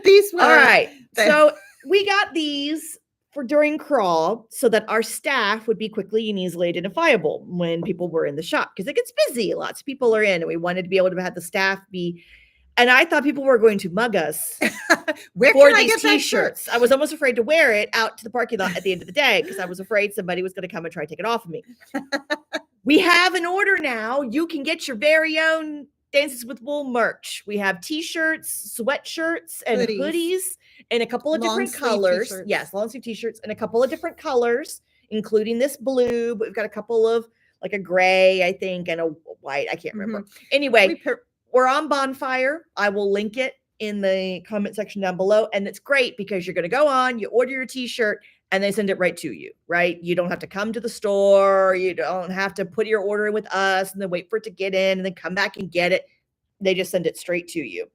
these were all right. So we got these for during crawl so that our staff would be quickly and easily identifiable when people were in the shop because it gets busy. Lots of people are in, and we wanted to be able to have the staff be. And I thought people were going to mug us for these T-shirts. I was almost afraid to wear it out to the parking lot at the end of the day because I was afraid somebody was going to come and try to take it off of me. We have an order now. You can get your very own Dances with Wool merch. We have T-shirts, sweatshirts, and hoodies in a couple of different colors. T-shirts. Yes, long sleeve T-shirts in a couple of different colors, including this blue. But we've got a couple of like a gray, I think, and a white. I can't remember. Anyway, we're on Bonfire. I will link it in the comment section down below. And it's great because you're going to go on, you order your T-shirt, and they send it right to you, right? You don't have to come to the store. You don't have to put your order in with us and then wait for it to get in and then come back and get it. They just send it straight to you.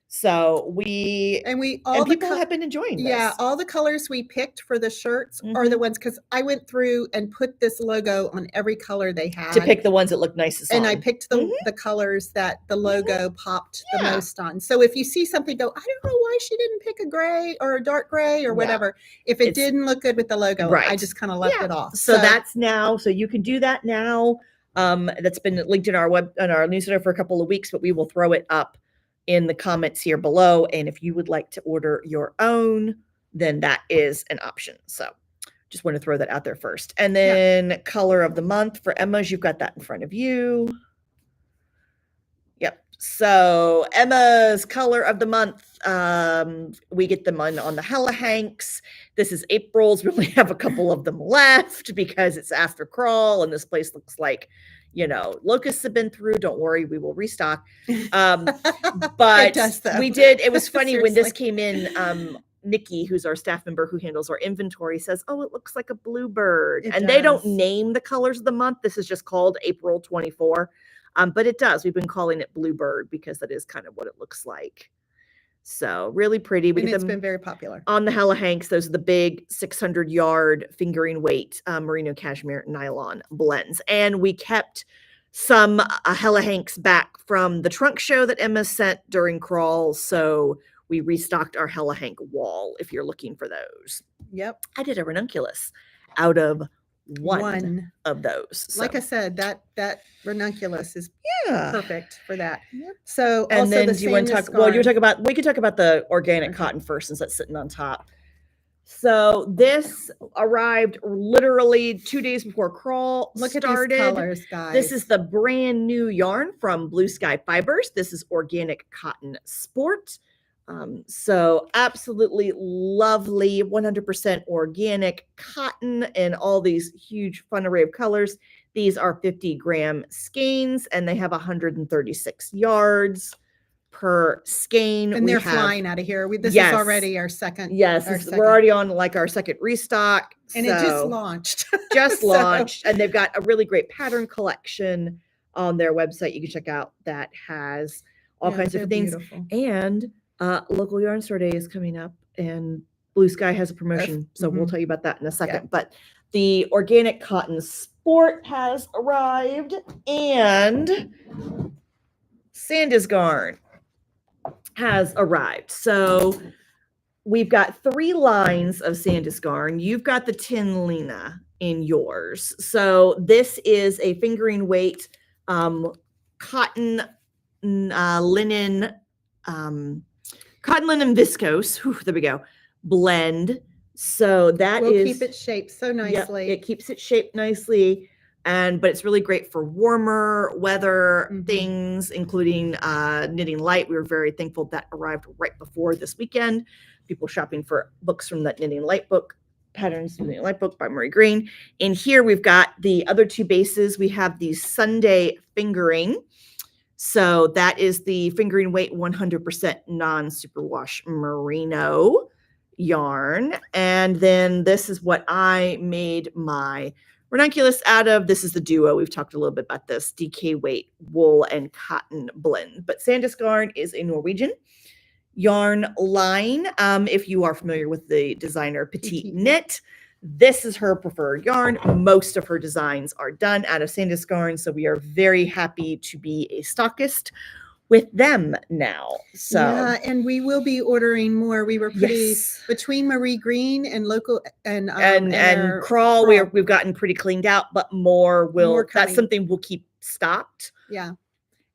So people have been enjoying this. Yeah, all the colors we picked for the shirts are the ones, because I went through and put this logo on every color they had. To pick the ones that look nicest on. And I picked the colors that the logo popped the most on. So if you see something go, I don't know why she didn't pick a gray or a dark gray or whatever. If it didn't look good with the logo, I just kind of left it off. So that's now, so you can do that now. That's been linked in our newsletter for a couple of weeks, but we will throw it up in the comments here below. And if you would like to order your own, then that is an option. So just want to throw that out there first. And then color of the month for Emma's, you've got that in front of you. Yep. So Emma's color of the month, we get them on the Hella Hanks. This is April's. We only have a couple of them left because it's after crawl and this place looks like, locusts have been through. Don't worry, we will restock. But we did. It was funny when this came in. Nikki, who's our staff member who handles our inventory, says, "Oh, it looks like a bluebird." They don't name the colors of the month. This is just called April 24. But it does. We've been calling it bluebird because that is kind of what it looks like. So really pretty. It's been very popular. On the Hella Hanks, those are the big 600-yard fingering weight merino cashmere nylon blends. And we kept some Hella Hanks back from the trunk show that Emma sent during crawl. So we restocked our Hella Hank wall if you're looking for those. Yep. I did a ranunculus out of one of those. So. Like I said, that ranunculus is perfect for that. Yep. So and then do you want to talk? Well, we can talk about the organic cotton first, since that's sitting on top. So this arrived literally 2 days before crawl Look started. at these colors, guys. This is the brand new yarn from Blue Sky Fibers. This is Organic Cotton Sport. So absolutely lovely, 100% organic cotton and all these huge fun array of colors. These are 50-gram skeins and they have 136 yards per skein. And they're flying out of here. This Yes. is already our second. Yes, we're already on like our second restock. And it just launched. Just launched. And they've got a really great pattern collection on their website you can check out that has all kinds of things. Beautiful. And local yarn store day is coming up and Blue Sky has a promotion. So we'll tell you about that in a second. Yeah. But the Organic Cotton Sport has arrived and Sandisgarn has arrived. So we've got 3 lines of Sandisgarn. You've got the Tin Lena in yours. So this is a fingering weight cotton linen viscose. Whew, there we go. Blend. So that we'll keep it shaped so nicely. It keeps it shaped nicely. But it's really great for warmer weather things, including Knitting Light. We were very thankful that arrived right before this weekend. People shopping for books from that Knitting Light book, Patterns Knitting Light book by Marie Green. And here we've got the other 2 bases. We have the Sunday fingering. So that is the fingering weight 100% non-superwash merino yarn. And then this is what I made my ranunculus out of. This is the duo. We've talked a little bit about this DK weight wool and cotton blend. But Sandisgarn is a Norwegian yarn line. If you are familiar with the designer Petite Knit, this is her preferred yarn. Most of her designs are done out of Sandisgarn, so we are very happy to be a stockist with them now. So yeah, and we will be ordering more. We were pretty between Marie Green and local and Crawl. We've gotten pretty cleaned out, but more that's something we'll keep stocked. Yeah.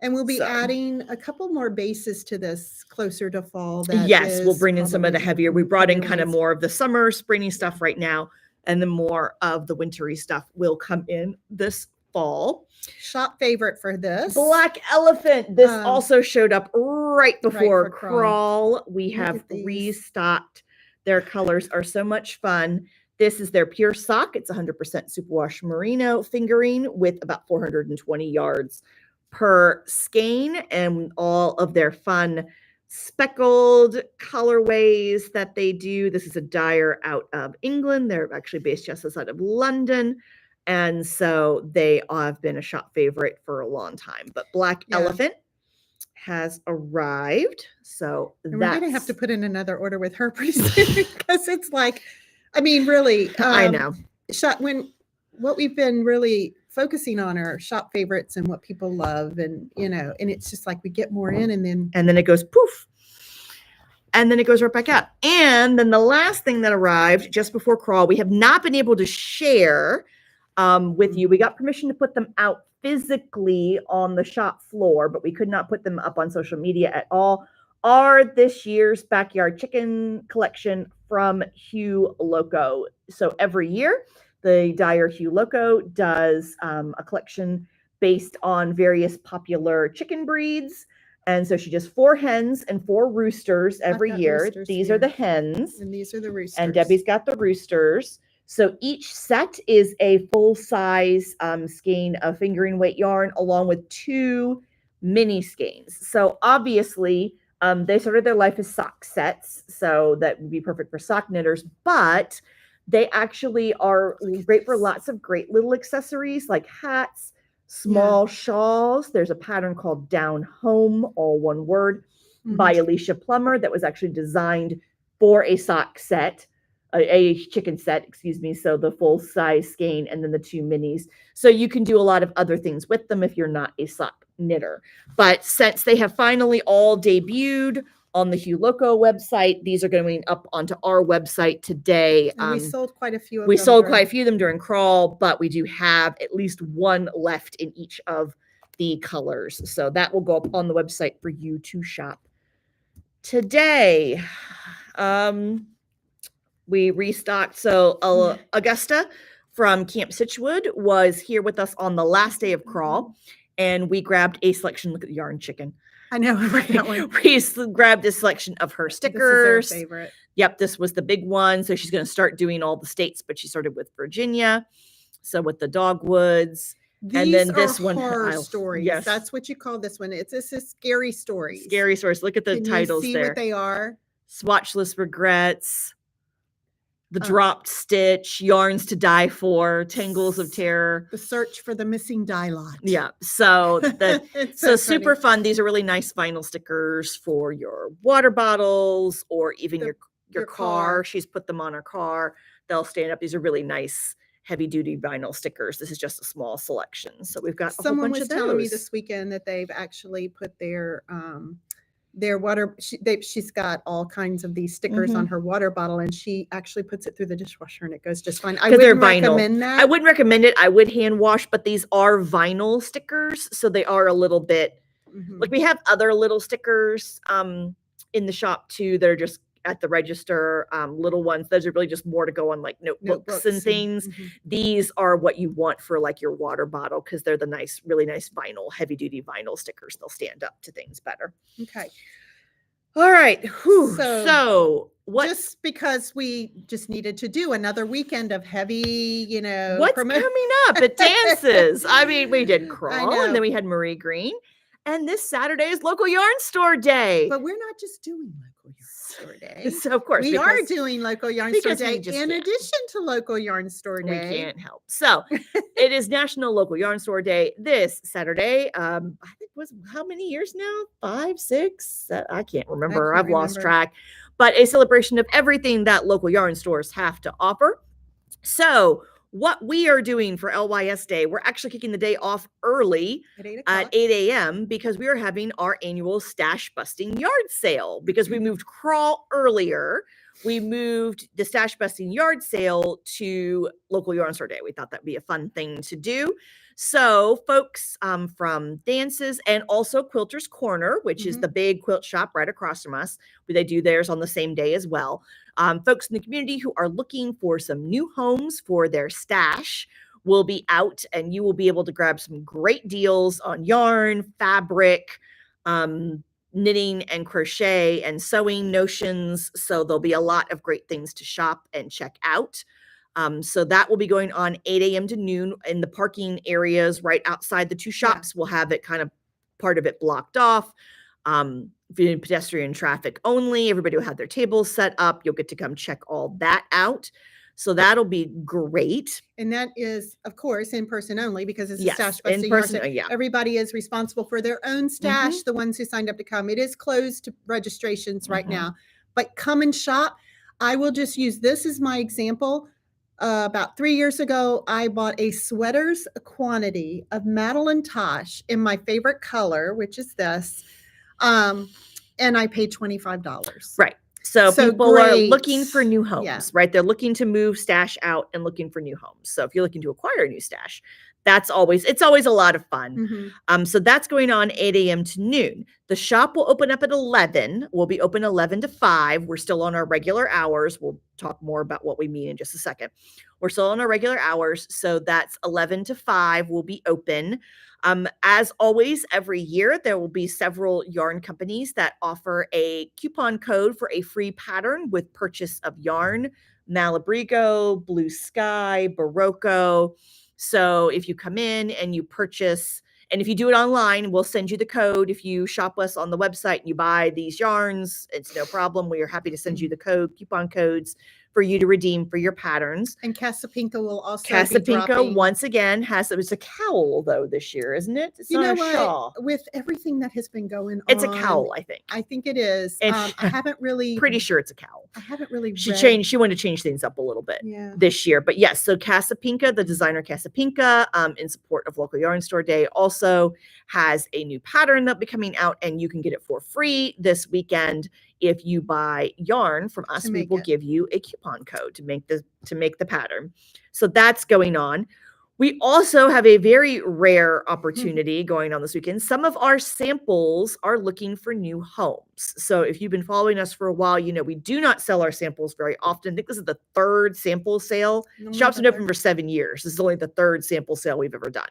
And we'll be adding a couple more bases to this closer to fall. We'll bring in some of the heavier. We brought in kind of more of the summer, springy stuff right now, and then more of the wintry stuff will come in this fall. Shop favorite for this. Black Elephant. This also showed up right before Crawl. We have restocked. Their colors are so much fun. This is their pure sock. It's 100% superwash merino fingering with about 420 yards per skein, and all of their fun speckled colorways that they do. This is a dyer out of England. They're actually based just outside of London. And so they have been a shop favorite for a long time. But Black Elephant has arrived. So we're going to have to put in another order with her pretty soon because it's like, I mean, really, I know. What we've been really focusing on are shop favorites and what people love, and and it's just like we get more in, and then it goes poof, and then it goes right back out. And then the last thing that arrived just before Crawl, we have not been able to share with you. We got permission to put them out physically on the shop floor, but we could not put them up on social media at all. Are this year's backyard chicken collection from Hugh Loco. So every year, the dyer Hugh Loco does a collection based on various popular chicken breeds. And so she does 4 hens and 4 roosters every year. These are the hens. And these are the roosters. And Debbie's got the roosters. So each set is a full-size skein of fingering weight yarn along with 2 mini skeins. So obviously, they started their life as sock sets. So that would be perfect for sock knitters. But they actually are great for lots of great little accessories like hats, small shawls. There's a pattern called Down Home, all one word, by Alicia Plummer that was actually designed for a sock set, a chicken set, excuse me. So the full size skein and then the 2 minis. So you can do a lot of other things with them if you're not a sock knitter. But since they have finally all debuted on the Hugh Loco website, these are going up onto our website today. And we sold quite a few of them. We sold quite a few of them during Crawl, but we do have at least 1 left in each of the colors. So that will go up on the website for you to shop today. We restocked. So Augusta from Camp Situate was here with us on the last day of crawl, and we grabbed a selection. Look at the yarn chicken. I know. I like that one. We grabbed a selection of her stickers. This is their favorite. Yep, this was the big one. So she's going to start doing all the states, but she started with Virginia. So with the dogwoods. These and then are this one, horror stories. Yes. That's what you call this one. It's a scary story. Scary stories. Look at the titles see there. What they are? Swatchless Regrets, The Dropped Stitch, Yarns to Die For, Tangles of Terror. The Search for the Missing Dye Lot. Yeah. So so super funny. fun. These are really nice vinyl stickers for your water bottles or even your car. She's put them on her car. They'll stand up. These are really nice heavy duty vinyl stickers. This is just a small selection. So we've got a whole bunch of those. Someone was telling me this weekend that they've actually put their water, she's got all kinds of these stickers on her water bottle, and she actually puts it through the dishwasher and it goes just fine. I wouldn't recommend that. I wouldn't recommend it. I would hand wash, but these are vinyl stickers, so they are a little bit like we have other little stickers in the shop too that are just at the register, little ones. Those are really just more to go on like notebooks and things. These are what you want for like your water bottle because they're the really nice vinyl, heavy duty vinyl stickers. They'll stand up to things better. Okay. All right. So what? Just because we just needed to do another weekend of heavy, what's coming up at dances? I mean, we did crawl and then we had Marie Green. And this Saturday is local yarn store day. But we're not just doing local yarn store day. So of course we are doing local yarn store day in addition to local yarn store day. We can't help. So it is National Local Yarn Store Day this Saturday. I think was how many years now? 5, 6? I can't remember. I've lost track. But a celebration of everything that local yarn stores have to offer. So what we are doing for LYS Day, we're actually kicking the day off early at 8 a.m. because we are having our annual stash busting yard sale because we moved crawl earlier. We moved the stash busting yard sale to local yarn store day. We thought that'd be a fun thing to do. So folks from Dances and also Quilter's Corner, which is the big quilt shop right across from us, they do theirs on the same day as well. Folks in the community who are looking for some new homes for their stash will be out, and you will be able to grab some great deals on yarn, fabric, knitting and crochet and sewing notions. So there'll be a lot of great things to shop and check out. So that will be going on 8 a.m. to noon in the parking areas right outside the two shops. We'll have it kind of part of it blocked off. Pedestrian traffic only. Everybody will have their tables set up. You'll get to come check all that out. So that'll be great. And that is, of course, in person only because it's a stash busting. In person, yeah. Everybody is responsible for their own stash, the ones who signed up to come. It is closed to registrations right now, but come and shop. I will just use this as my example. About 3 years ago, I bought a sweaters quantity of Madeline Tosh in my favorite color, which is this. And I paid $25. Right. So people are looking for new homes, right? They're looking to move stash out and looking for new homes. So if you're looking to acquire a new stash, it's always a lot of fun. So that's going on 8 a.m. to noon. The shop will open up at 11. We'll be open 11 to 5. We're still on our regular hours. We'll talk more about what we mean in just a second. We're still on our regular hours. So that's 11 to 5 will be open. As always, every year, there will be several yarn companies that offer a coupon code for a free pattern with purchase of yarn, Malabrigo, Blue Sky, Barocco. So if you come in and you purchase, and if you do it online, we'll send you the code. If you shop us on the website and you buy these yarns, it's no problem. We are happy to send you the coupon codes for you to redeem for your patterns. And Casapinka will also be dropping. Once again it's a cowl though this year, isn't it? It's not a shawl. With everything that has been going on, it's a cowl. I think it is. I haven't really. Pretty sure it's a cowl. I haven't really. She wanted to change things up a little bit this year, but yes. So Casapinka, the designer Casapinka, in support of Local Yarn Store Day, also has a new pattern that'll be coming out, and you can get it for free this weekend. If you buy yarn from us, we will give you a coupon code to make the pattern. So that's going on. We also have a very rare opportunity going on this weekend. Some of our samples are looking for new homes. So if you've been following us for a while, you know we do not sell our samples very often. I think this is the third sample sale. Shop's been open for 7 years. This is only the third sample sale we've ever done.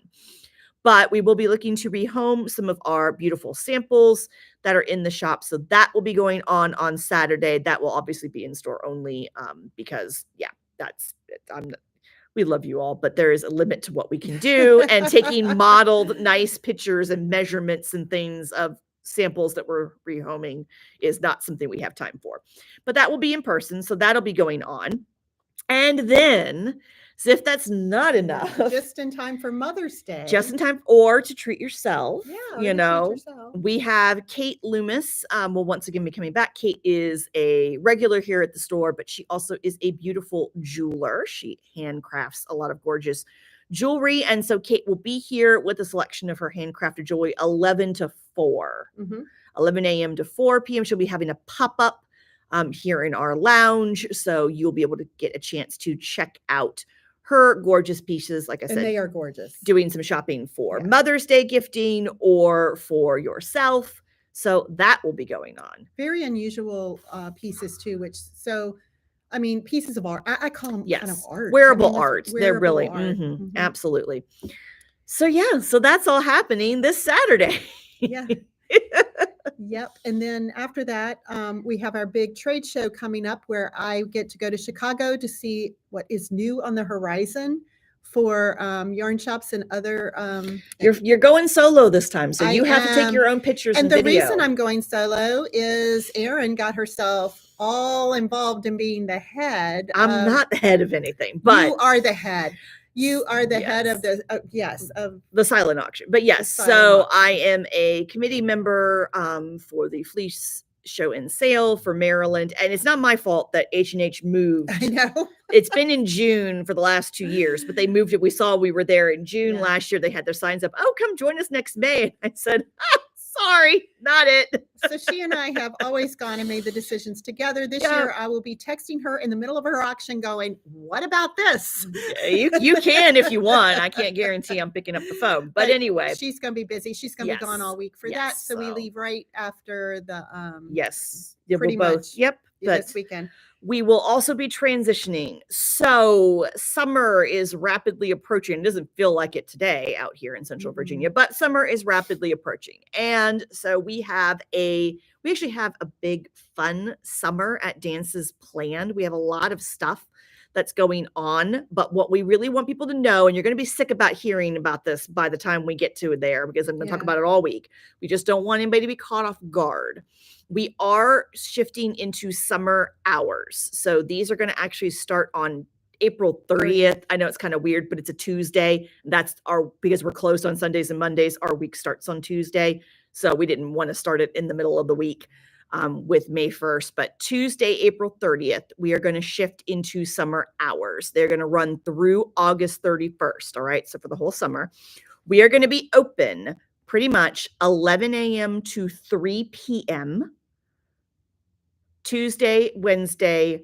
But we will be looking to rehome some of our beautiful samples that are in the shop. So that will be going on Saturday. That will obviously be in store only because, yeah, that's it. We love you all, but there is a limit to what we can do. And taking modeled nice pictures and measurements and things of samples that we're rehoming is not something we have time for. But that will be in person. So that'll be going on. And then, as if that's not enough, just in time for Mother's Day. Just in time, or to treat yourself. Yeah, you know, we have Kate Loomis. Will once again be coming back. Kate is a regular here at the store, but she also is a beautiful jeweler. She handcrafts a lot of gorgeous jewelry, and so Kate will be here with a selection of her handcrafted jewelry, 11 to 4, 11 a.m. to 4 p.m. She'll be having a pop-up here in our lounge, so you'll be able to get a chance to check out her gorgeous pieces. Like I said, and they are gorgeous. Doing some shopping for Mother's Day gifting or for yourself. So that will be going on. Very unusual pieces too, I mean, pieces of art. I call them kind of art. Wearable art. They're really, absolutely. So yeah, so that's all happening this Saturday. Yeah. Yep. And then after that, we have our big trade show coming up where I get to go to Chicago to see what is new on the horizon for yarn shops and other. You're going solo this time, so you have to take your own pictures and the video. reason I'm going solo is Erin got herself all involved in being the head. I'm not the head of anything, but you are the head. You are the head of the of the silent auction. But yes, so I am a committee member for the Fleece Show and Sale for Maryland, and it's not my fault that H&H moved. I know. It's been in June for the last 2 years, but they moved it. We saw we were there in June last year. They had their signs up. Oh, come join us next May. And I said, sorry, not it. So she and I have always gone and made the decisions together. This year, I will be texting her in the middle of her auction going, what about this? You can if you want. I can't guarantee I'm picking up the phone. But anyway. She's going to be busy. She's going to be gone all week for that. So we leave right after the pretty much this weekend. We will also be transitioning. So summer is rapidly approaching. It doesn't feel like it today out here in Central Virginia, but summer is rapidly approaching. And so we actually have a big fun summer at Dances planned. We have a lot of stuff that's going on, but what we really want people to know, and you're going to be sick about hearing about this by the time we get to it there, because I'm going to talk about it all week. We just don't want anybody to be caught off guard. We are shifting into summer hours. So these are going to actually start on April 30th. I know it's kind of weird, but it's a Tuesday. Because we're closed on Sundays and Mondays, our week starts on Tuesday. So we didn't want to start it in the middle of the week with May 1st. But Tuesday, April 30th, we are going to shift into summer hours. They're going to run through August 31st. All right. So for the whole summer, we are going to be open pretty much 11 a.m. to 3 p.m. Tuesday, Wednesday,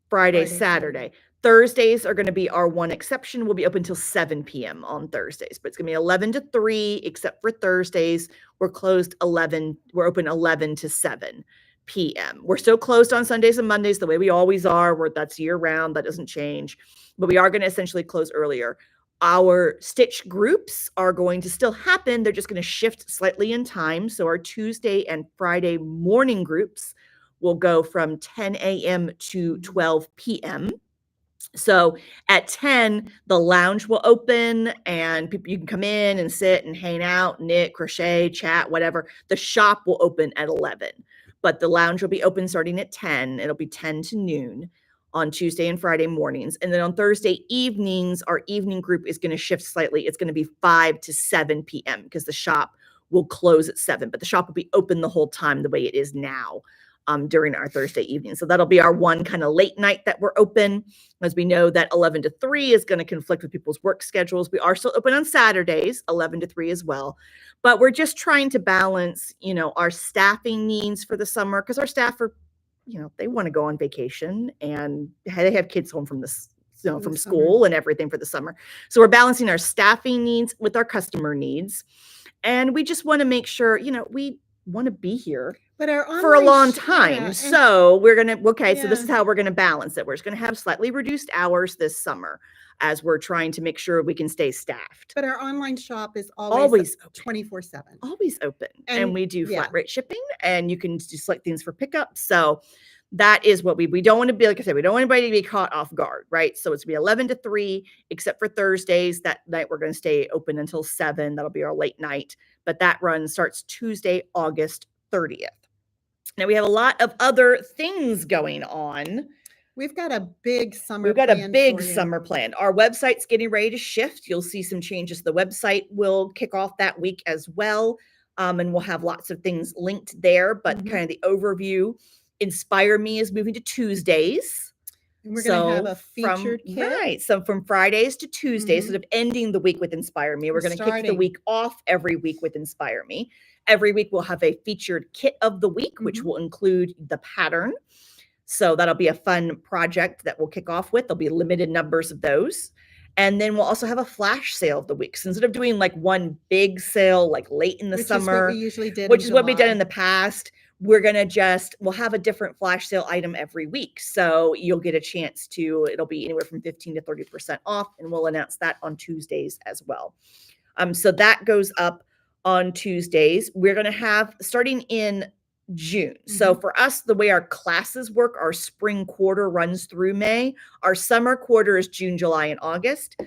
Friday, Saturday. Thursdays are going to be our one exception. We'll be open till 7 p.m. on Thursdays, but it's going to be 11 to 3, except for Thursdays. We're open 11 to 7 p.m. We're still closed on Sundays and Mondays the way we always are. That's year round. That doesn't change, but we are going to essentially close earlier. Our stitch groups are going to still happen. They're just going to shift slightly in time. So our Tuesday and Friday morning groups will go from 10 a.m. to 12 p.m. So at 10, the lounge will open and you can come in and sit and hang out, knit, crochet, chat, whatever. The shop will open at 11, but the lounge will be open starting at 10. It'll be 10 to noon on Tuesday and Friday mornings. And then on Thursday evenings, our evening group is going to shift slightly. It's going to be 5 to 7 p.m. because the shop will close at 7, but the shop will be open the whole time the way it is now. During our Thursday evening. So that'll be our one kind of late night that we're open, as we know that 11 to 3 is going to conflict with people's work schedules. We are still open on Saturdays, 11 to 3 as well. But we're just trying to balance, our staffing needs for the summer, because our staff are, they want to go on vacation and they have kids home from the from school and everything for the summer. So we're balancing our staffing needs with our customer needs. And we just want to make sure, we want to be here for a long time. So we're going to, so this is how we're going to balance it. We're just going to have slightly reduced hours this summer as we're trying to make sure we can stay staffed. But our online shop is always 24/7. Always open. And we do flat rate shipping, and you can just select things for pickup. So that is what we don't want to be, like I said, we don't want anybody to be caught off guard, right? So it's be 11 to 3, except for Thursdays. That night we're going to stay open until 7. That'll be our late night. But that run starts Tuesday, August 30th. Now we have a lot of other things going on. We've got a big summer summer plan. Our website's getting ready to shift. You'll see some changes. The website will kick off that week as well. And we'll have lots of things linked there, but kind of the overview. Inspire Me is moving to Tuesdays. And we're going to have a featured kit. Right. So from Fridays to Tuesdays, sort of ending the week with Inspire Me. We're going to kick the week off every week with Inspire Me. Every week we'll have a featured kit of the week, which will include the pattern. So that'll be a fun project that we'll kick off with. There'll be limited numbers of those. And then we'll also have a flash sale of the week. So instead of doing like one big sale, like late in the summer, which is what we usually did, which is what we've done in the past, we'll have a different flash sale item every week. So you'll get a chance it'll be anywhere from 15 to 30% off. And we'll announce that on Tuesdays as well. So that goes up on Tuesdays. We're going to have, starting in June. So for us, the way our classes work, our spring quarter runs through May. Our summer quarter is June, July, and August.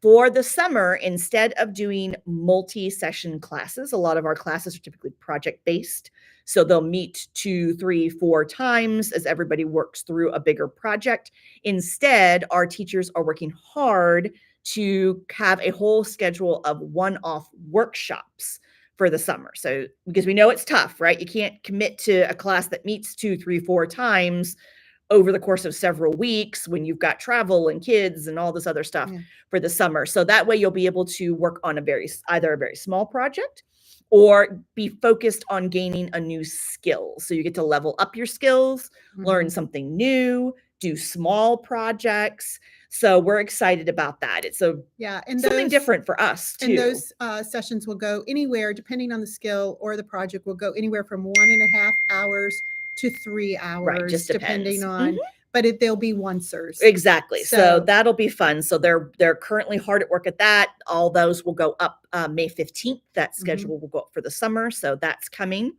For the summer, instead of doing multi-session classes, a lot of our classes are typically project-based. So they'll meet 2, 3, 4 times as everybody works through a bigger project. Instead, our teachers are working hard to have a whole schedule of one-off workshops for the summer. So because we know it's tough, right? You can't commit to a class that meets 2, 3, 4 times over the course of several weeks when you've got travel and kids and all this other stuff for the summer. So that way you'll be able to work on either a very small project or be focused on gaining a new skill. So you get to level up your skills, learn something new, do small projects. So we're excited about that. It's something different for us too. And those sessions will go anywhere, depending on the skill or the project, will go anywhere from 1.5 hours to 3 hours, right, just depending on. But they'll be oncers. Exactly. So that'll be fun. So they're currently hard at work at that. All those will go up May 15th. That schedule will go up for the summer. So that's coming.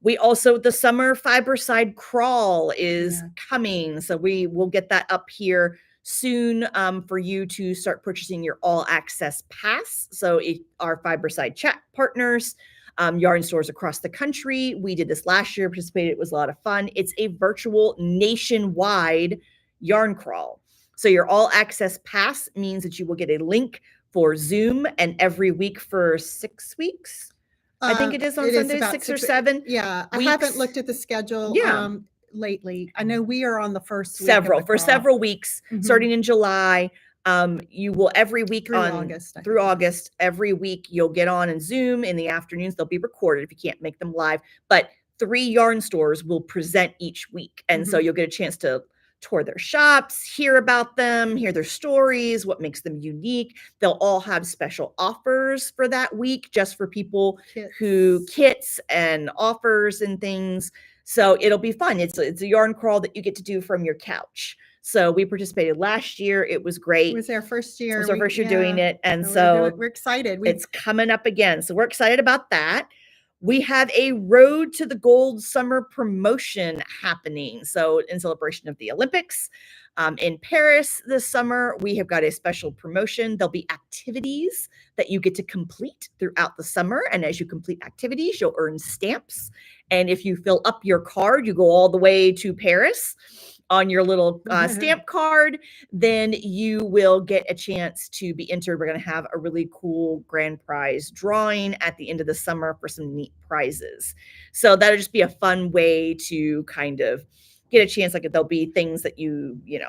We also, the summer Fiberside crawl is coming. So we will get that up here soon for you to start purchasing your all access pass. So our Fiberside chat partners, yarn stores across the country. We did this last year, participated. It was a lot of fun. It's a virtual nationwide yarn crawl. So your all access pass means that you will get a link for Zoom and every week for 6 weeks. I think it is on Sunday, 6 or 7. Yeah. weeks. I haven't looked at the schedule lately. I know we are on the first week several weeks, starting in July. You will every week through August, every week you'll get on and Zoom in the afternoons. They'll be recorded if you can't make them live, but 3 yarn stores will present each week. And so you'll get a chance to tour their shops, hear about them, hear their stories, what makes them unique. They'll all have special offers for that week, just for people kits and offers and things. So it'll be fun. It's a yarn crawl that you get to do from your couch. So we participated last year. It was great. It was our first year. Doing it. And so we're excited. It's coming up again. So we're excited about that. We have a Road to the Gold summer promotion happening. So in celebration of the Olympics in Paris this summer, we have got a special promotion. There'll be activities that you get to complete throughout the summer. And as you complete activities, you'll earn stamps. And if you fill up your card, you go all the way to Paris on your little stamp card, then you will get a chance to be entered. We're going to have a really cool grand prize drawing at the end of the summer for some neat prizes. So that'll just be a fun way to kind of get a chance, like there'll be things that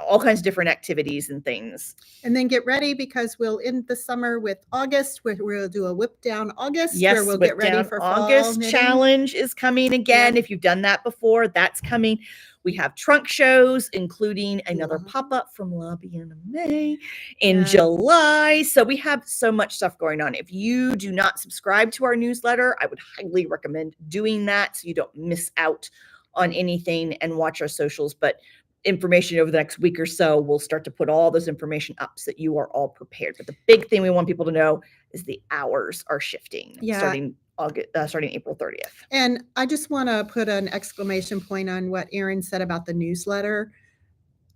all kinds of different activities and things. And then get ready, because we'll end the summer with August, where we'll do a whip down August, Yes, where we'll Whip get ready Down for August fall knitting. challenge is coming again. Yep. If you've done that before, that's coming. We have trunk shows, including another pop-up from Lobby Anime in July. So we have so much stuff going on. If you do not subscribe to our newsletter, I would highly recommend doing that so you don't miss out on anything, and watch our socials. But information over the next week or so, we'll start to put all this information up so that you are all prepared. But the big thing we want people to know is the hours are shifting starting April 30th. And I just want to put an exclamation point on what Erin said about the newsletter.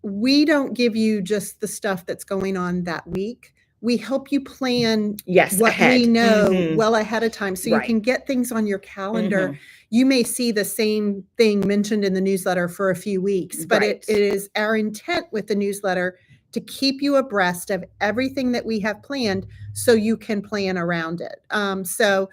We don't give you just the stuff that's going on that week. We help you plan what we know well ahead of time, so you can get things on your calendar. You may see the same thing mentioned in the newsletter for a few weeks, but it is our intent with the newsletter to keep you abreast of everything that we have planned, so you can plan around it. So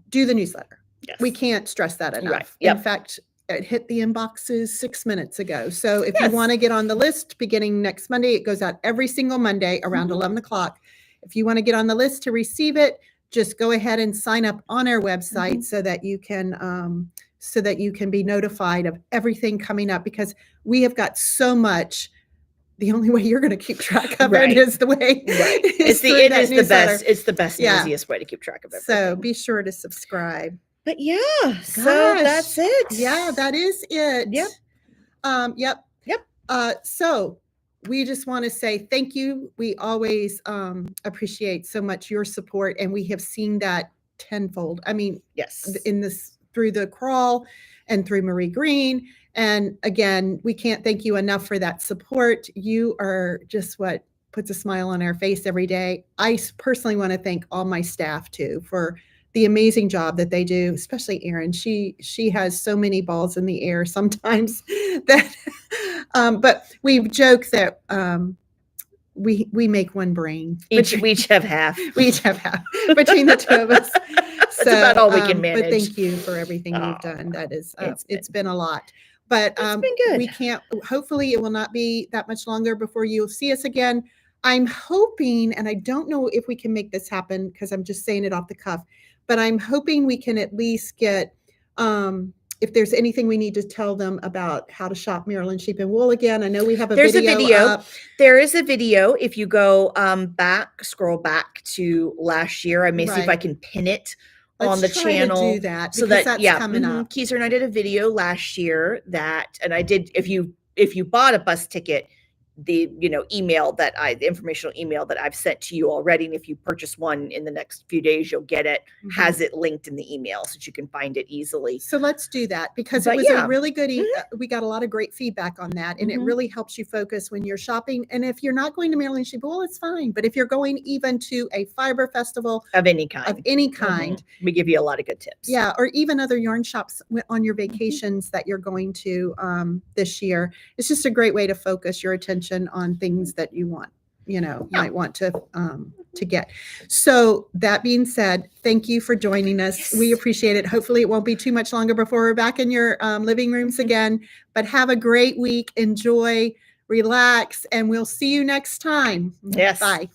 do the newsletter. Yes. We can't stress that enough. Right. Yep. In fact, it hit the inboxes 6 minutes ago. So if you want to get on the list beginning next Monday, it goes out every single Monday around 11 o'clock. If you want to get on the list to receive it, just go ahead and sign up on our website so that you can be notified of everything coming up, because we have got so much. The only way you're going to keep track of it is the way it's the best and easiest way to keep track of it. So be sure to subscribe. But so that's it. Yeah, that is it. Yep. So we just want to say thank you. We always appreciate so much your support, and we have seen that tenfold. I mean, through the crawl and through Marie Green. And again, we can't thank you enough for that support. You are just what puts a smile on our face every day. I personally want to thank all my staff too for the amazing job that they do, especially Erin. She has so many balls in the air sometimes that, but we joke that we make one brain. We each have half. We each have half between the two of us. That's about all we can manage. But thank you for everything you've done. That is, it's been a lot. But it's been good. We can't, hopefully it will not be that much longer before you'll see us again. I'm hoping, and I don't know if we can make this happen because I'm just saying it off the cuff, but I'm hoping we can at least get, if there's anything we need to tell them about how to shop Maryland Sheep and Wool again. I know we have a video up. There is a video. If you go scroll back to last year, I may see if I can pin it on the channel. To do that, so that's coming up. Keiser and I did a video last year and I did, if you bought a bus ticket, the informational email that I've sent to you already, and if you purchase one in the next few days, you'll get it, has it linked in the email so that you can find it easily. So let's do that, because it was a really good we got a lot of great feedback on that, and it really helps you focus when you're shopping. And if you're not going to Maryland Sheep Wool, it's fine, but if you're going even to a fiber festival of any kind, we give you a lot of good tips. Or even other yarn shops on your vacations that you're going to this year. It's just a great way to focus your attention on things that you want, might want to get. So that being said, thank you for joining us. Yes. We appreciate it. Hopefully it won't be too much longer before we're back in your living rooms again, but have a great week. Enjoy, relax, and we'll see you next time. Yes. Bye.